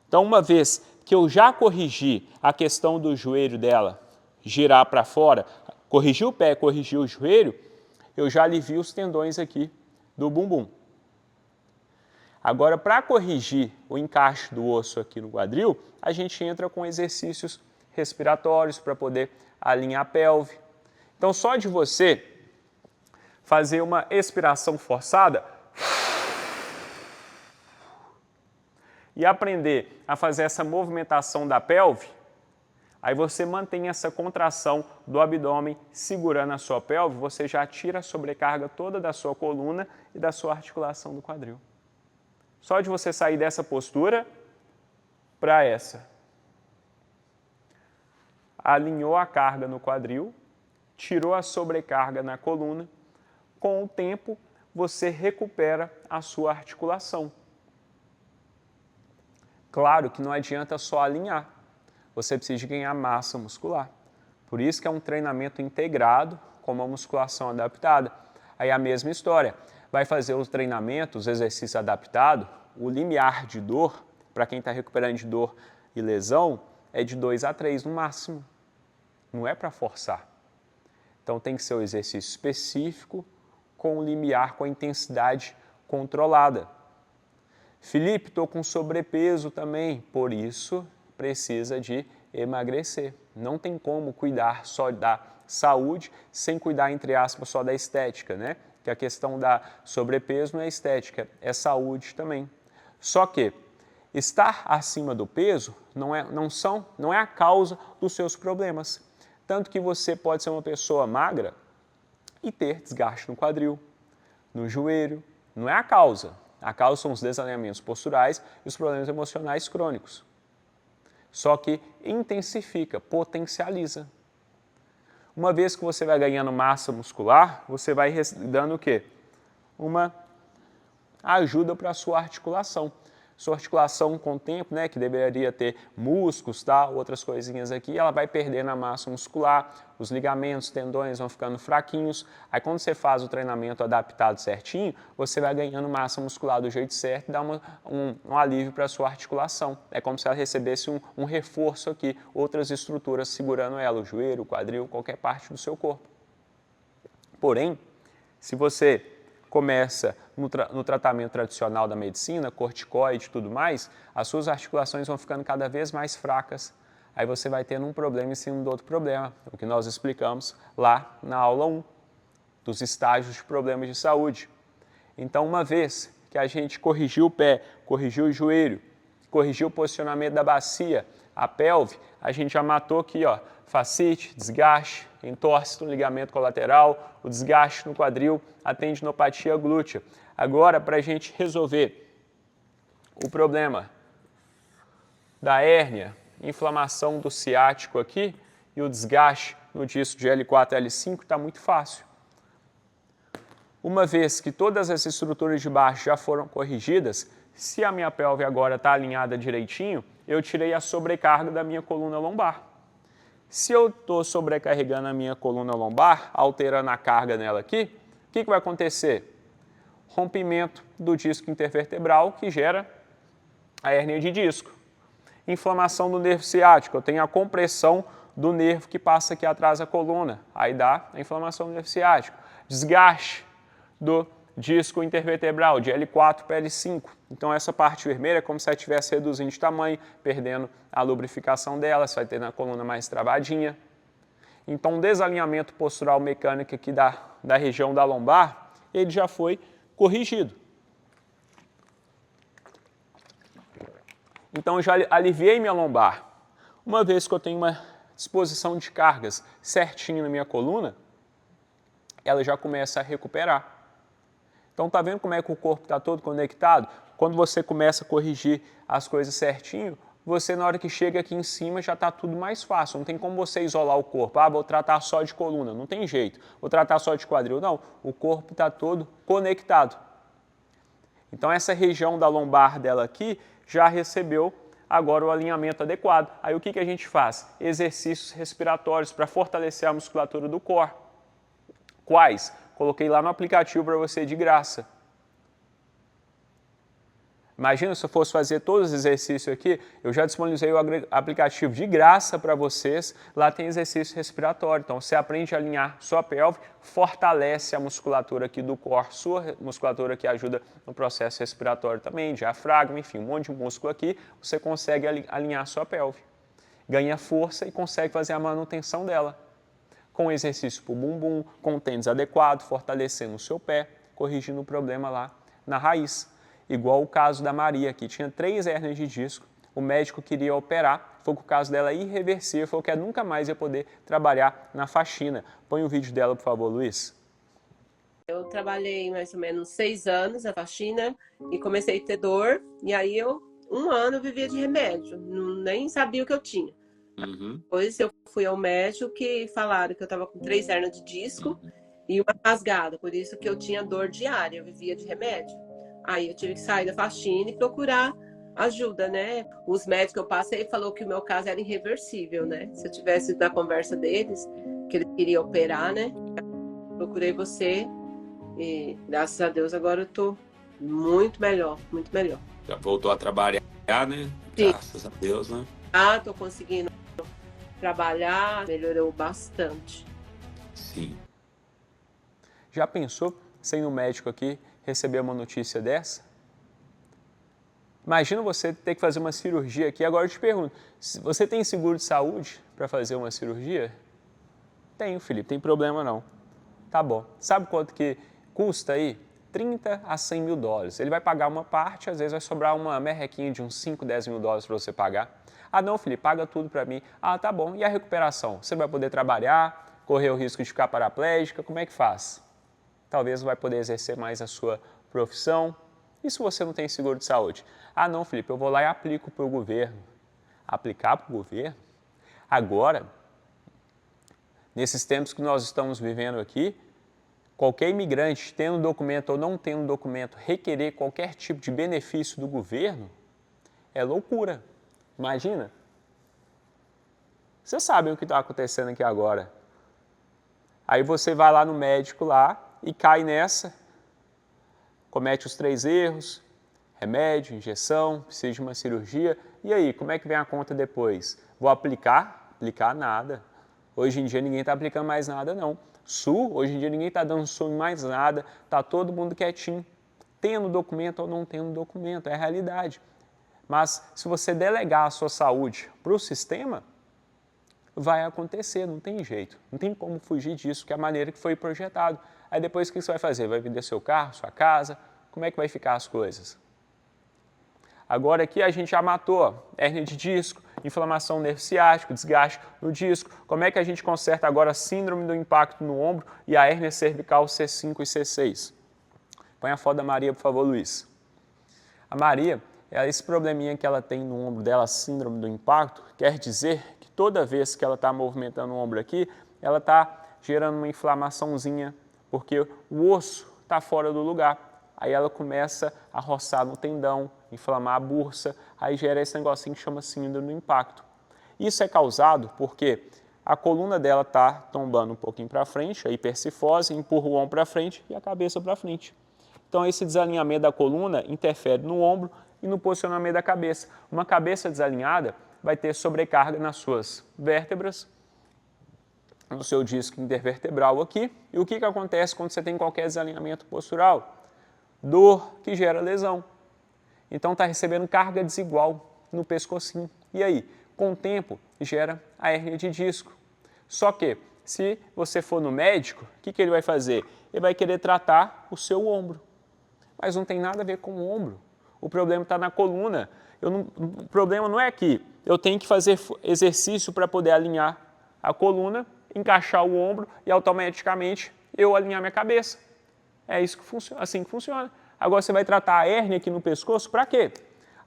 Então, uma vez que eu já corrigi a questão do joelho dela girar para fora, corrigi o pé, corrigi o joelho, eu já alivio os tendões aqui do bumbum. Agora, para corrigir o encaixe do osso aqui no quadril, a gente entra com exercícios respiratórios para poder alinhar a pelve. Então, só de você fazer uma expiração forçada e aprender a fazer essa movimentação da pelve, aí você mantém essa contração do abdômen segurando a sua pelve, você já tira a sobrecarga toda da sua coluna e da sua articulação do quadril. Só de você sair dessa postura para essa. Alinhou a carga no quadril, tirou a sobrecarga na coluna, com o tempo você recupera a sua articulação. Claro que não adianta só alinhar, você precisa ganhar massa muscular. Por isso que é um treinamento integrado com uma musculação adaptada. Aí a mesma história, vai fazer os treinamentos, os exercícios adaptados, o limiar de dor, para quem está recuperando de dor e lesão, é de 2 a 3 no máximo. Não é para forçar. Então tem que ser um exercício específico, com o limiar, com a intensidade controlada. Felipe, estou com sobrepeso também, por isso precisa de emagrecer. Não tem como cuidar só da saúde sem cuidar, entre aspas, só da estética, né? Que a questão da sobrepeso não é estética, é saúde também. Só que estar acima do peso não é a causa dos seus problemas. Tanto que você pode ser uma pessoa magra e ter desgaste no quadril, no joelho. Não é a causa. A causa são os desalinhamentos posturais e os problemas emocionais crônicos. Só que intensifica, potencializa. Uma vez que você vai ganhando massa muscular, você vai dando o quê? Uma ajuda para a sua articulação. Sua articulação com o tempo, né, que deveria ter músculos, tá, outras coisinhas aqui, ela vai perdendo a massa muscular, os ligamentos, tendões vão ficando fraquinhos. Aí quando você faz o treinamento adaptado certinho, você vai ganhando massa muscular do jeito certo e dá um alívio para a sua articulação. É como se ela recebesse um reforço aqui, outras estruturas segurando ela, o joelho, o quadril, qualquer parte do seu corpo. Porém, se você começa no tratamento tradicional da medicina, corticoide e tudo mais, as suas articulações vão ficando cada vez mais fracas. Aí você vai tendo um problema em cima do outro problema, o que nós explicamos lá na aula 1, dos estágios de problemas de saúde. Então, uma vez que a gente corrigiu o pé, corrigiu o joelho, corrigiu o posicionamento da bacia, a pelve, a gente já matou aqui, ó, fascite, desgaste, entorse no ligamento colateral, o desgaste no quadril, a tendinopatia glútea. Agora, para a gente resolver o problema da hérnia, inflamação do ciático aqui e o desgaste no disco de L4 e L5, está muito fácil. Uma vez que todas as estruturas de baixo já foram corrigidas, se a minha pelve agora está alinhada direitinho, eu tirei a sobrecarga da minha coluna lombar. Se eu estou sobrecarregando a minha coluna lombar, alterando a carga nela aqui, o que vai acontecer? Rompimento do disco intervertebral, que gera a hérnia de disco. Inflamação do nervo ciático, eu tenho a compressão do nervo que passa aqui atrás da coluna, aí dá a inflamação do nervo ciático. Desgaste do disco intervertebral, de L4 para L5. Então essa parte vermelha é como se ela estivesse reduzindo de tamanho, perdendo a lubrificação dela, você vai ter na coluna mais travadinha. Então o desalinhamento postural mecânico aqui da região da lombar, ele já foi corrigido. Então eu já aliviei minha lombar. Uma vez que eu tenho uma disposição de cargas certinho na minha coluna, ela já começa a recuperar. Então, está vendo como é que o corpo está todo conectado? quando você começa a corrigir as coisas certinho, você na hora que chega aqui em cima já está tudo mais fácil. Não tem como você isolar o corpo. Ah, vou tratar só de coluna. Não tem jeito. Vou tratar só de quadril. Não, o corpo está todo conectado. Então essa região da lombar dela aqui já recebeu agora o alinhamento adequado. Aí o que a gente faz? Exercícios respiratórios para fortalecer a musculatura do core. Quais? Coloquei lá no aplicativo para você de graça. Imagina se eu fosse fazer todos os exercícios aqui, eu já disponibilizei o aplicativo de graça para vocês, lá tem exercício respiratório, então você aprende a alinhar sua pelve, fortalece a musculatura aqui do core, sua musculatura que ajuda no processo respiratório também, diafragma, enfim, um monte de músculo aqui, você consegue alinhar sua pelve, ganha força e consegue fazer a manutenção dela, com exercício para o bumbum, com tênis adequado, fortalecendo o seu pé, corrigindo o problema lá na raiz. Igual o caso da Maria, que tinha 3 hérnias de disco, o médico queria operar, foi que o caso dela irreversível, falou que nunca mais ia poder trabalhar na faxina. Põe o vídeo dela, por favor, Luiz. Eu trabalhei mais ou menos 6 anos na faxina e comecei a ter dor, e aí um ano vivia de remédio, nem sabia o que eu tinha. Depois eu fui ao médico que falaram que eu estava com 3 hérnias de disco e uma rasgada, por isso que eu tinha dor diária, eu vivia de remédio. Aí eu tive que sair da faxina e procurar ajuda, né? Os médicos que eu passei falou que o meu caso era irreversível, né? Se eu tivesse na conversa deles, que eles queriam operar, né? Procurei você e graças a Deus agora eu tô muito melhor, muito melhor. Já voltou a trabalhar, né? Sim. Graças a Deus, né? Tô conseguindo trabalhar, melhorou bastante. Sim. Já pensou, sem no médico aqui, receber uma notícia dessa? Imagina você ter que fazer uma cirurgia aqui. Agora eu te pergunto, você tem seguro de saúde para fazer uma cirurgia? Tenho, Felipe, tem problema não. Tá bom. Sabe quanto que custa aí? 30 a 100 mil dólares. Ele vai pagar uma parte, às vezes vai sobrar uma merrequinha de uns 5, 10 mil dólares para você pagar. Ah não, Felipe, paga tudo para mim. Ah, tá bom. E a recuperação? Você vai poder trabalhar, correr o risco de ficar paraplégica? Como é que faz? Talvez não vai poder exercer mais a sua profissão. E se você não tem seguro de saúde? Ah, não, Felipe, eu vou lá e aplico para o governo. Aplicar para o governo? Agora, nesses tempos que nós estamos vivendo aqui, qualquer imigrante, tendo documento ou não tendo documento, requerer qualquer tipo de benefício do governo, é loucura. Imagina. Vocês sabem o que está acontecendo aqui agora. Aí você vai lá no médico lá, e cai nessa, comete os 3 erros, remédio, injeção, precisa de uma cirurgia, e aí, como é que vem a conta depois? Vou aplicar? Aplicar nada. Hoje em dia ninguém está aplicando mais nada não. SUS, hoje em dia ninguém está dando SUS em mais nada, está todo mundo quietinho, tendo documento ou não tendo documento, é a realidade. Mas se você delegar a sua saúde para o sistema, vai acontecer, não tem jeito, não tem como fugir disso, que é a maneira que foi projetado. Aí depois o que você vai fazer? Vai vender seu carro, sua casa? Como é que vai ficar as coisas? Agora aqui a gente já matou hérnia de disco, inflamação no nervo ciático, desgaste no disco. Como é que a gente conserta agora a síndrome do impacto no ombro e a hérnia cervical C5 e C6? Põe a foto da Maria, por favor, Luiz. A Maria, esse probleminha que ela tem no ombro dela, a síndrome do impacto, quer dizer que toda vez que ela está movimentando o ombro aqui, ela está gerando uma inflamaçãozinha, porque o osso está fora do lugar. Aí ela começa a roçar no tendão, inflamar a bursa, aí gera esse negocinho que chama síndrome do impacto. Isso é causado porque a coluna dela está tombando um pouquinho para frente, a hipercifose, empurra o ombro para frente e a cabeça para frente. Então esse desalinhamento da coluna interfere no ombro e no posicionamento da cabeça. Uma cabeça desalinhada vai ter sobrecarga nas suas vértebras, no seu disco intervertebral aqui. E o que acontece quando você tem qualquer desalinhamento postural? Dor que gera lesão. Então está recebendo carga desigual no pescocinho. E aí, com o tempo, gera a hérnia de disco. Só que, se você for no médico, o que ele vai fazer? Ele vai querer tratar o seu ombro. Mas não tem nada a ver com o ombro. O problema está na coluna. O problema não é aqui. Eu tenho que fazer exercício para poder alinhar a coluna, encaixar o ombro e automaticamente eu alinhar minha cabeça. É isso que funciona, assim que funciona. Agora você vai tratar a hérnia aqui no pescoço, para quê?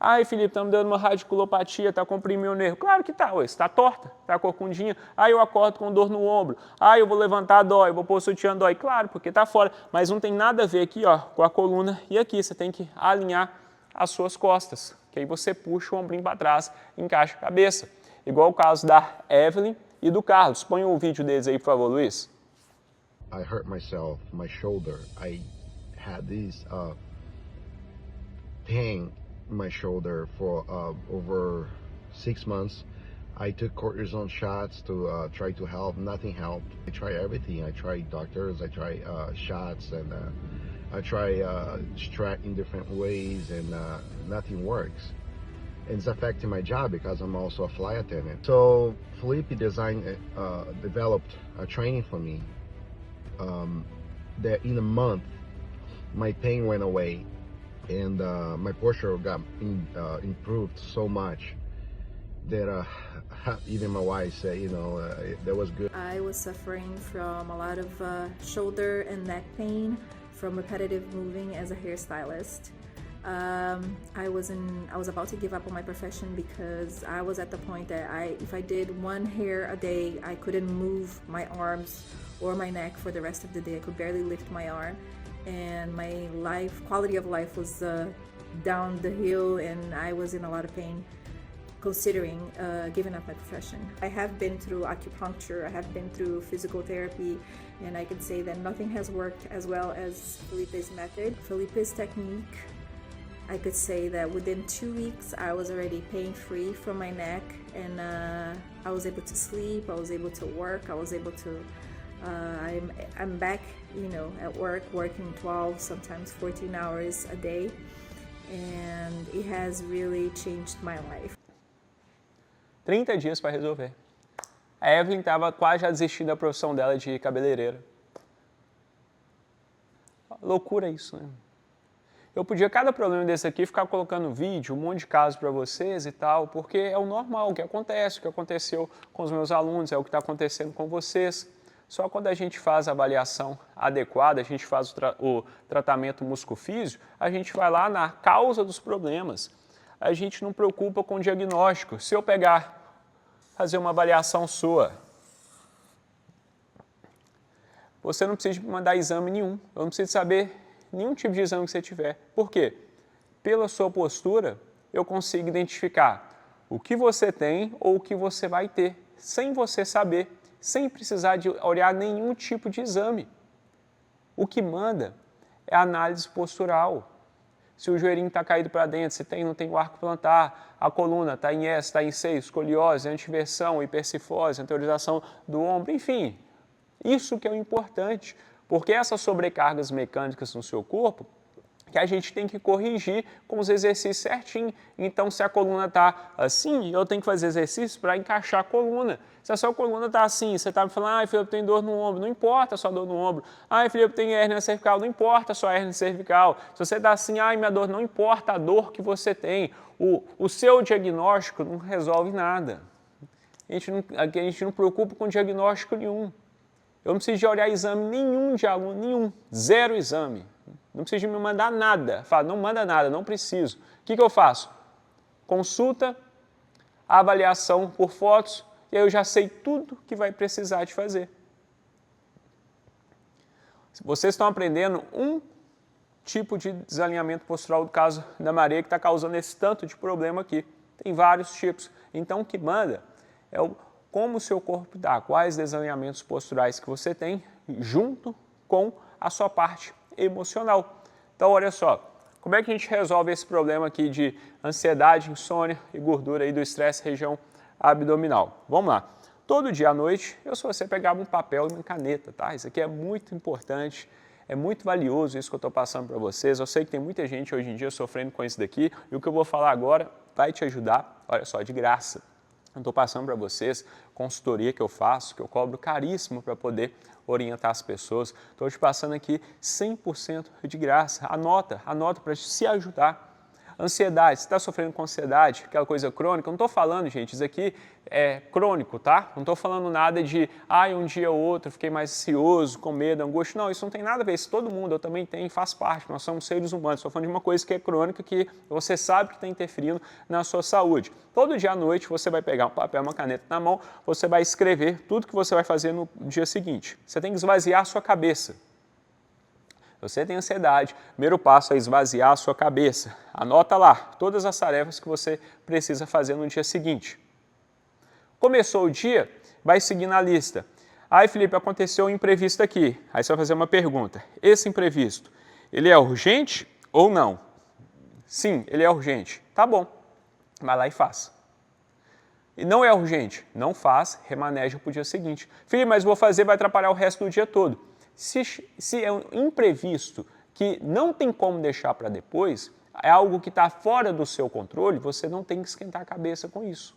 Ai, Felipe, tá me dando uma radiculopatia, tá comprimindo o nervo. Claro que tá, ué, você tá torta, tá corcundinha. Aí eu acordo com dor no ombro. Aí eu vou levantar, dói, vou pôr o sutiã, dói. Claro, porque tá fora. Mas não tem nada a ver aqui, ó, com a coluna e aqui. Você tem que alinhar as suas costas, que aí você puxa o ombrinho para trás, encaixa a cabeça. Igual o caso da Evelyn e do Carlos. Põe o vídeo deles aí, por favor, Luiz. I hurt myself, my shoulder. I had this pain in my shoulder for over 6 months. I took cortisone shots to try to help. Nothing helped. I tried everything. I tried doctors. I tried shots, and I tried stretch in different ways, and nothing works. And it's affecting my job because I'm also a flight attendant. So Felipe developed a training for me that in a month my pain went away, and my posture got improved so much that even my wife said, that was good. I was suffering from a lot of shoulder and neck pain from repetitive moving as a hairstylist. I was about to give up on my profession because I was at the point that if I did one hair a day, I couldn't move my arms or my neck for the rest of the day. I could barely lift my arm, and my quality of life was down the hill, and I was in a lot of pain considering giving up my profession. I have been through acupuncture, I have been through physical therapy, and I can say that nothing has worked as well as Felipe's method. Felipe's technique, I could say that within 2 weeks I was already pain-free from my neck, and I was able to sleep, I was able to work, I was able to I'm back, at work, working 12, sometimes 14 hours a day, and it has really changed my life. 30 dias para resolver. A Evelyn estava quase já desistindo da profissão dela de cabeleireira. Loucura isso, né? Eu podia, cada problema desse aqui, ficar colocando vídeo, um monte de casos para vocês e tal, porque é o normal, o que acontece, o que aconteceu com os meus alunos, é o que está acontecendo com vocês. Só quando a gente faz a avaliação adequada, a gente faz o tratamento musculofísio, a gente vai lá na causa dos problemas. A gente não preocupa com o diagnóstico. Se eu fazer uma avaliação sua, você não precisa mandar exame nenhum. Eu não preciso saber nenhum tipo de exame que você tiver. Por quê? Pela sua postura, eu consigo identificar o que você tem ou o que você vai ter, sem você saber, sem precisar de olhar nenhum tipo de exame. O que manda é a análise postural. Se o joelhinho está caído para dentro, se tem, não tem o arco plantar, a coluna está em S, está em C, escoliose, antiversão, hipercifose, anteriorização do ombro, enfim. Isso que é o importante, porque essas sobrecargas mecânicas no seu corpo, que a gente tem que corrigir com os exercícios certinho. Então, se a coluna está assim, eu tenho que fazer exercícios para encaixar a coluna. Se a sua coluna está assim, você está me falando, ai, Felipe, tem dor no ombro, não importa a sua dor no ombro. Ai, Felipe, tem hérnia cervical, não importa a sua hérnia cervical. Se você está assim, ai, minha dor, não importa a dor que você tem. O seu diagnóstico não resolve nada. A gente não preocupa com diagnóstico nenhum. Eu não preciso de olhar exame nenhum de aluno, nenhum, zero exame. Não preciso de me mandar nada. Fala, não manda nada, não preciso. O que eu faço? Consulta, avaliação por fotos, e aí eu já sei tudo que vai precisar de fazer. Vocês estão aprendendo um tipo de desalinhamento postural do caso da Maria que está causando esse tanto de problema aqui. Tem vários tipos. Então, o que manda é como o seu corpo dá, quais desalinhamentos posturais que você tem, junto com a sua parte emocional. Então, olha só, como é que a gente resolve esse problema aqui de ansiedade, insônia e gordura aí do estresse região abdominal? Vamos lá. Todo dia à noite, se você pegava um papel e uma caneta, tá? Isso aqui é muito importante, é muito valioso isso que eu estou passando para vocês. Eu sei que tem muita gente hoje em dia sofrendo com isso daqui, e o que eu vou falar agora vai te ajudar, olha só, de graça. Eu estou passando para vocês consultoria que eu faço, que eu cobro caríssimo para poder orientar as pessoas. Estou te passando aqui 100% de graça. Anota para se ajudar. Ansiedade, você está sofrendo com ansiedade, aquela coisa crônica, eu não estou falando, gente, isso aqui é crônico, tá? Não estou falando nada de, um dia ou outro eu fiquei mais ansioso, com medo, angústia. Não, isso não tem nada a ver, isso todo mundo, eu também tenho, faz parte, nós somos seres humanos. Estou falando de uma coisa que é crônica, que você sabe que está interferindo na sua saúde. Todo dia à noite você vai pegar um papel, uma caneta na mão, você vai escrever tudo que você vai fazer no dia seguinte. Você tem que esvaziar a sua cabeça. Você tem ansiedade, primeiro passo é esvaziar a sua cabeça. Anota lá todas as tarefas que você precisa fazer no dia seguinte. Começou o dia, vai seguir na lista. Aí, Felipe, aconteceu um imprevisto aqui. Aí você vai fazer uma pergunta. Esse imprevisto, ele é urgente ou não? Sim, ele é urgente. Tá bom, vai lá e faz. E não é urgente, não faz, remaneja para o dia seguinte. Felipe, mas vou fazer, vai atrapalhar o resto do dia todo. Se é um imprevisto que não tem como deixar para depois, é algo que está fora do seu controle, você não tem que esquentar a cabeça com isso.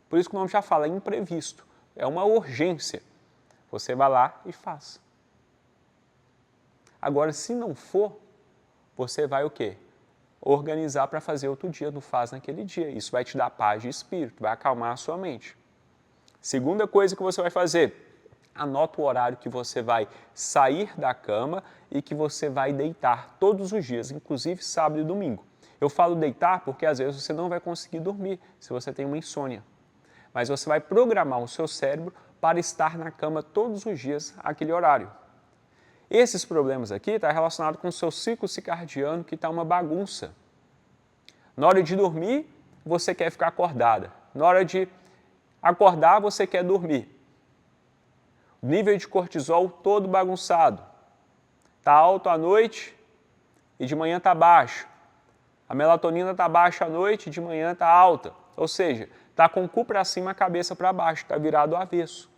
Por isso que o nome já fala, é imprevisto, é uma urgência. Você vai lá e faz. Agora, se não for, você vai o quê? Organizar para fazer outro dia, não faz naquele dia. Isso vai te dar paz de espírito, vai acalmar a sua mente. Segunda coisa que você vai fazer, anota o horário que você vai sair da cama e que você vai deitar todos os dias, inclusive sábado e domingo. Eu falo deitar porque às vezes você não vai conseguir dormir se você tem uma insônia. Mas você vai programar o seu cérebro para estar na cama todos os dias àquele horário. Esses problemas aqui estão relacionados com o seu ciclo circadiano que está uma bagunça. Na hora de dormir, você quer ficar acordada. Na hora de acordar, você quer dormir. Nível de cortisol todo bagunçado. Está alto à noite e de manhã está baixo. A melatonina está baixa à noite e de manhã está alta. Ou seja, está com o cu para cima, a cabeça para baixo, está virado ao avesso.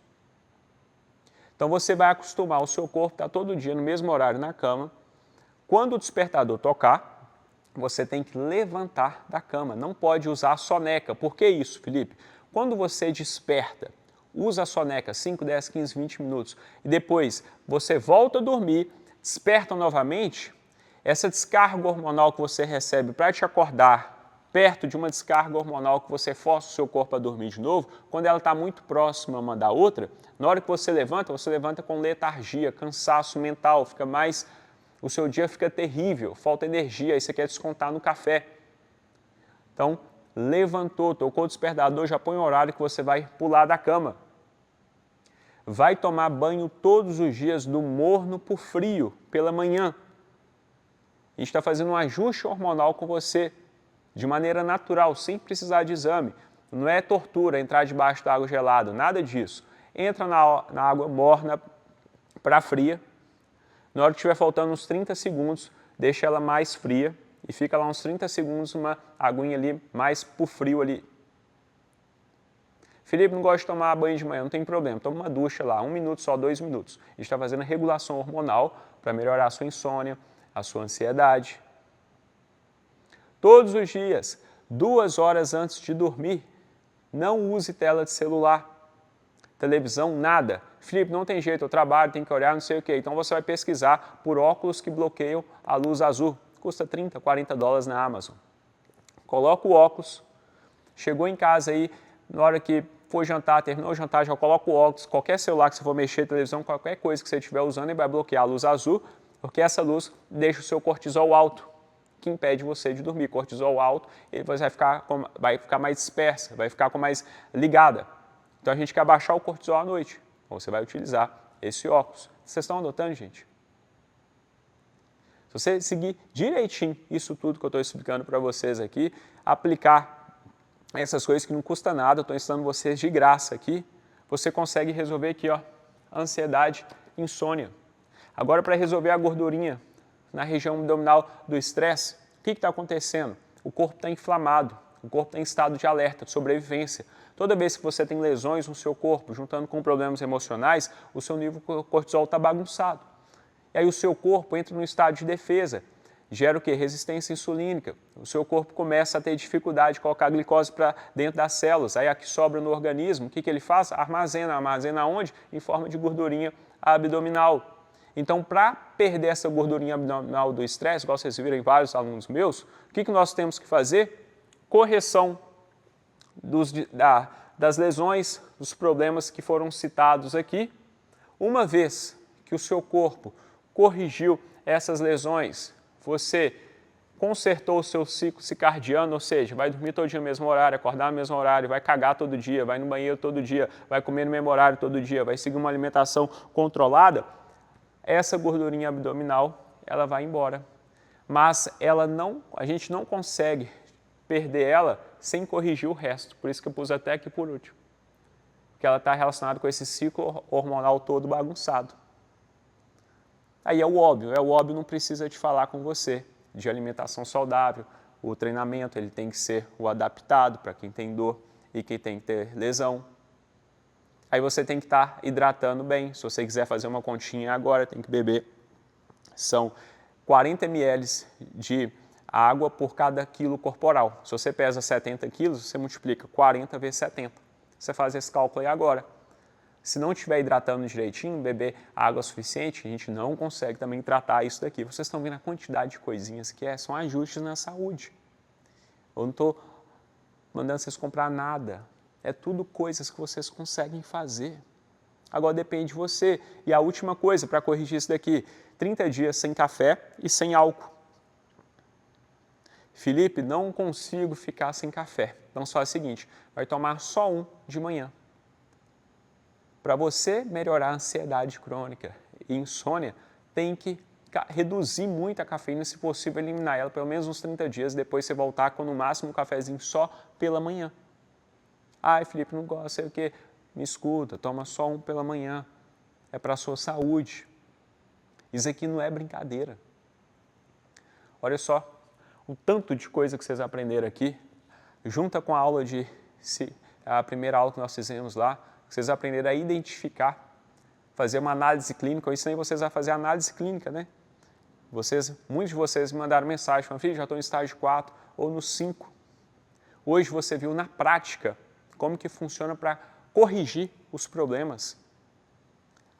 Então você vai acostumar o seu corpo a estar todo dia no mesmo horário na cama. Quando o despertador tocar, você tem que levantar da cama. Não pode usar a soneca. Por que isso, Felipe? Quando você desperta, usa a soneca 5, 10, 15, 20 minutos e depois você volta a dormir, desperta novamente, essa descarga hormonal que você recebe para te acordar perto de uma descarga hormonal que você força o seu corpo a dormir de novo, quando ela está muito próxima uma da outra, na hora que você levanta com letargia, cansaço mental, o seu dia fica terrível, falta energia, aí você quer descontar no café. Então, levantou, tocou o despertador, já põe o horário que você vai pular da cama. Vai tomar banho todos os dias do morno para o frio, pela manhã. A gente está fazendo um ajuste hormonal com você, de maneira natural, sem precisar de exame. Não é tortura entrar debaixo da água gelada, nada disso. Entra na água morna para fria. Na hora que estiver faltando uns 30 segundos, deixa ela mais fria e fica lá uns 30 segundos uma aguinha ali mais para o frio ali. Felipe, não gosta de tomar banho de manhã, não tem problema, toma uma ducha lá, 1 minuto só, 2 minutos. A gente está fazendo a regulação hormonal para melhorar a sua insônia, a sua ansiedade. Todos os dias, 2 horas antes de dormir, não use tela de celular, televisão, nada. Felipe, não tem jeito, eu trabalho, tenho que olhar, não sei o quê. Então você vai pesquisar por óculos que bloqueiam a luz azul. Custa $30, $40 na Amazon. Coloca o óculos, chegou em casa aí, na hora que for jantar, terminou o jantar, já coloca o óculos, qualquer celular que você for mexer, televisão, qualquer coisa que você estiver usando, ele vai bloquear a luz azul, porque essa luz deixa o seu cortisol alto, que impede você de dormir. Cortisol alto, ele vai ficar mais dispersa, vai ficar mais ligada. Então a gente quer baixar o cortisol à noite, então você vai utilizar esse óculos. Vocês estão anotando, gente? Se você seguir direitinho isso tudo que eu estou explicando para vocês aqui, aplicar essas coisas que não custa nada, eu estou ensinando vocês de graça aqui, você consegue resolver aqui, ó, ansiedade, insônia. Agora, para resolver a gordurinha na região abdominal do estresse, o que está acontecendo? O corpo está inflamado, o corpo está em estado de alerta, de sobrevivência. Toda vez que você tem lesões no seu corpo, juntando com problemas emocionais, o seu nível de cortisol está bagunçado. E aí o seu corpo entra num estado de defesa, gera o quê? Resistência insulínica. O seu corpo começa a ter dificuldade de colocar a glicose para dentro das células. Aí a que sobra no organismo, o que ele faz? Armazena. Armazena onde? Em forma de gordurinha abdominal. Então, para perder essa gordurinha abdominal do estresse, igual vocês viram em vários alunos meus, o que nós temos que fazer? Correção das lesões, dos problemas que foram citados aqui. Uma vez que o seu corpo corrigiu essas lesões, você consertou o seu ciclo circadiano, ou seja, vai dormir todo dia no mesmo horário, acordar no mesmo horário, vai cagar todo dia, vai no banheiro todo dia, vai comer no mesmo horário todo dia, vai seguir uma alimentação controlada, essa gordurinha abdominal, ela vai embora. Mas a gente não consegue perder ela sem corrigir o resto. Por isso que eu pus até aqui por último. Porque ela está relacionada com esse ciclo hormonal todo bagunçado. Aí é o óbvio não precisa te falar com você de alimentação saudável. O treinamento ele tem que ser o adaptado para quem tem dor e quem tem que ter lesão. Aí você tem que estar hidratando bem. Se você quiser fazer uma continha agora, tem que beber. São 40 ml de água por cada quilo corporal. Se você pesa 70 quilos, você multiplica 40 vezes 70. Você faz esse cálculo aí agora. Se não estiver hidratando direitinho, beber água suficiente, a gente não consegue também tratar isso daqui. Vocês estão vendo a quantidade de coisinhas que são ajustes na saúde. Eu não estou mandando vocês comprar nada. É tudo coisas que vocês conseguem fazer. Agora depende de você. E a última coisa para corrigir isso daqui, 30 dias sem café e sem álcool. Felipe, não consigo ficar sem café. Então só é o seguinte, vai tomar só um de manhã. Para você melhorar a ansiedade crônica e insônia, tem que reduzir muito a cafeína, se possível eliminar ela pelo menos uns 30 dias, depois você voltar com no máximo um cafezinho só pela manhã. Ai, Felipe, não gosta, sei o quê. Me escuta, toma só um pela manhã. É para a sua saúde. Isso aqui não é brincadeira. Olha só, o tanto de coisa que vocês aprenderam aqui, junta com a aula a primeira aula que nós fizemos lá, vocês aprenderam a identificar, fazer uma análise clínica. Eu ensinei vocês a fazer análise clínica, né? Muitos de vocês me mandaram mensagem, falando, filho, já estou no estágio 4 ou no 5. Hoje você viu na prática como que funciona para corrigir os problemas.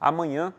Amanhã,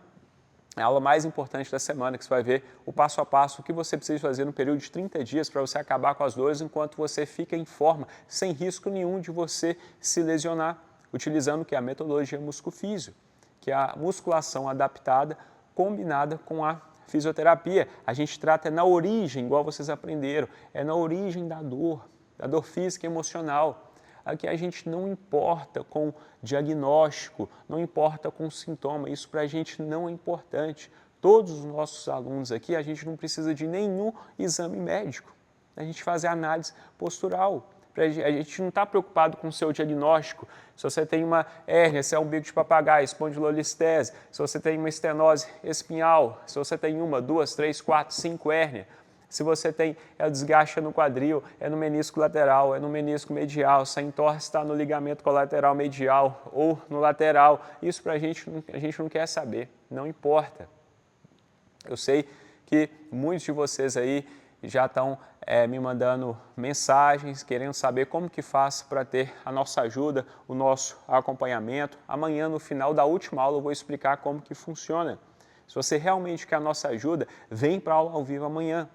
a aula mais importante da semana, que você vai ver o passo a passo, o que você precisa fazer no período de 30 dias para você acabar com as dores enquanto você fica em forma, sem risco nenhum de você se lesionar, utilizando a metodologia muscufísio, que é a musculação adaptada combinada com a fisioterapia. A gente trata na origem, igual vocês aprenderam, é na origem da dor física e emocional. Aqui a gente não importa com diagnóstico, não importa com sintoma, isso para a gente não é importante. Todos os nossos alunos aqui, a gente não precisa de nenhum exame médico. A gente faz a análise postural. A gente não está preocupado com o seu diagnóstico. Se você tem uma hérnia, se é um bico de papagaio, espondilolistese, se você tem uma estenose espinhal, se você tem 1, 2, 3, 4, 5 hérnias, se você tem desgaste no quadril, é no menisco lateral, é no menisco medial, se a entorse está no ligamento colateral medial ou no lateral, isso a gente não quer saber, não importa. Eu sei que muitos de vocês aí já estão me mandando mensagens, querendo saber como que faz para ter a nossa ajuda, o nosso acompanhamento. Amanhã, no final da última aula, eu vou explicar como que funciona. Se você realmente quer a nossa ajuda, vem para a aula ao vivo amanhã.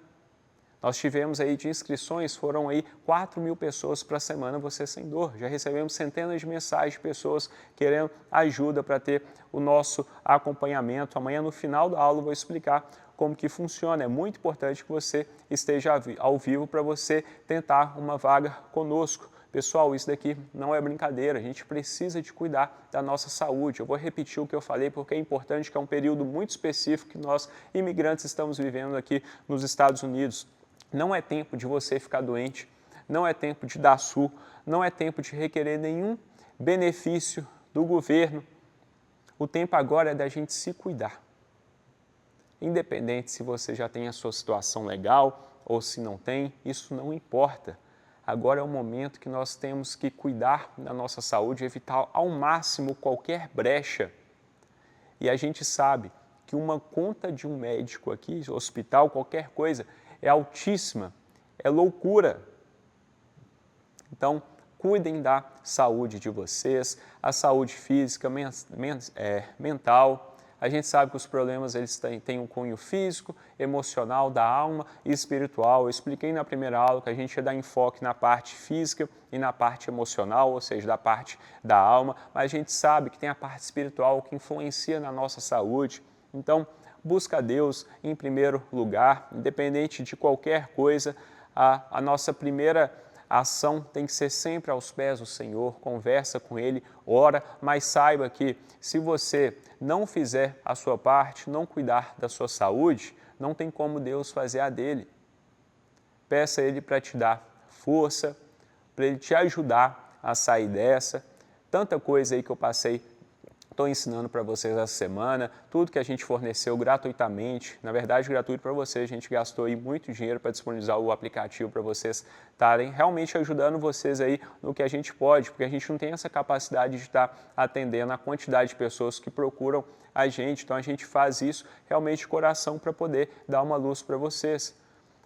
Nós tivemos aí de inscrições, foram aí 4.000 pessoas para a semana Você Sem Dor. Já recebemos centenas de mensagens de pessoas querendo ajuda para ter o nosso acompanhamento. Amanhã, no final da aula, eu vou explicar como que funciona. É muito importante que você esteja ao vivo para você tentar uma vaga conosco. Pessoal, isso daqui não é brincadeira, a gente precisa de cuidar da nossa saúde. Eu vou repetir o que eu falei porque é importante, que é um período muito específico que nós, imigrantes, estamos vivendo aqui nos Estados Unidos. Não é tempo de você ficar doente, não é tempo de dar surra, não é tempo de requerer nenhum benefício do governo. O tempo agora é da gente se cuidar. Independente se você já tem a sua situação legal ou se não tem, isso não importa. Agora é o momento que nós temos que cuidar da nossa saúde, evitar ao máximo qualquer brecha. E a gente sabe que uma conta de um médico aqui, hospital, qualquer coisa, é altíssima, é loucura. Então, cuidem da saúde de vocês, a saúde física, mental, A gente sabe que os problemas eles têm um cunho físico, emocional, da alma e espiritual. Eu expliquei na primeira aula que a gente ia dar enfoque na parte física e na parte emocional, ou seja, da parte da alma, mas a gente sabe que tem a parte espiritual que influencia na nossa saúde. Então, busca Deus em primeiro lugar, independente de qualquer coisa, a nossa primeira a ação tem que ser sempre aos pés do Senhor, conversa com Ele, ora, mas saiba que se você não fizer a sua parte, não cuidar da sua saúde, não tem como Deus fazer a dele. Peça a Ele para te dar força, para Ele te ajudar a sair dessa. Tanta coisa aí que eu passei, estou ensinando para vocês essa semana, tudo que a gente forneceu gratuitamente, na verdade gratuito para vocês, a gente gastou aí muito dinheiro para disponibilizar o aplicativo para vocês estarem realmente ajudando vocês aí no que a gente pode, porque a gente não tem essa capacidade de estar atendendo a quantidade de pessoas que procuram a gente, então a gente faz isso realmente de coração para poder dar uma luz para vocês.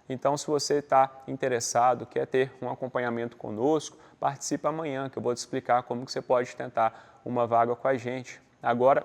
Então, se você está interessado, quer ter um acompanhamento conosco, participe amanhã, que eu vou te explicar como que você pode tentar uma vaga com a gente. Agora,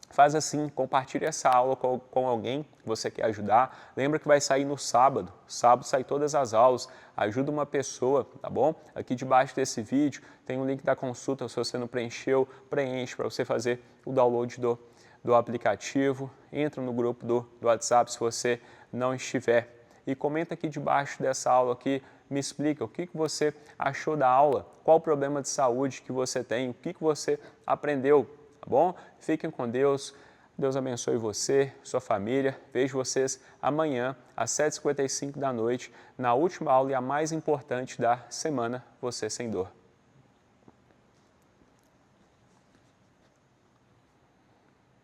faz assim, compartilhe essa aula com alguém que você quer ajudar. Lembra que vai sair no sábado. Sábado sai todas as aulas. Ajuda uma pessoa, tá bom? Aqui debaixo desse vídeo tem um link da consulta. Se você não preencheu, preenche para você fazer o download do aplicativo. Entra no grupo do WhatsApp se você não estiver. E comenta aqui debaixo dessa aula aqui, me explica o que você achou da aula, qual o problema de saúde que você tem, o que você aprendeu, tá bom? Fiquem com Deus, Deus abençoe você, sua família. Vejo vocês amanhã às 7h55 da noite, na última aula e a mais importante da semana, Você Sem Dor.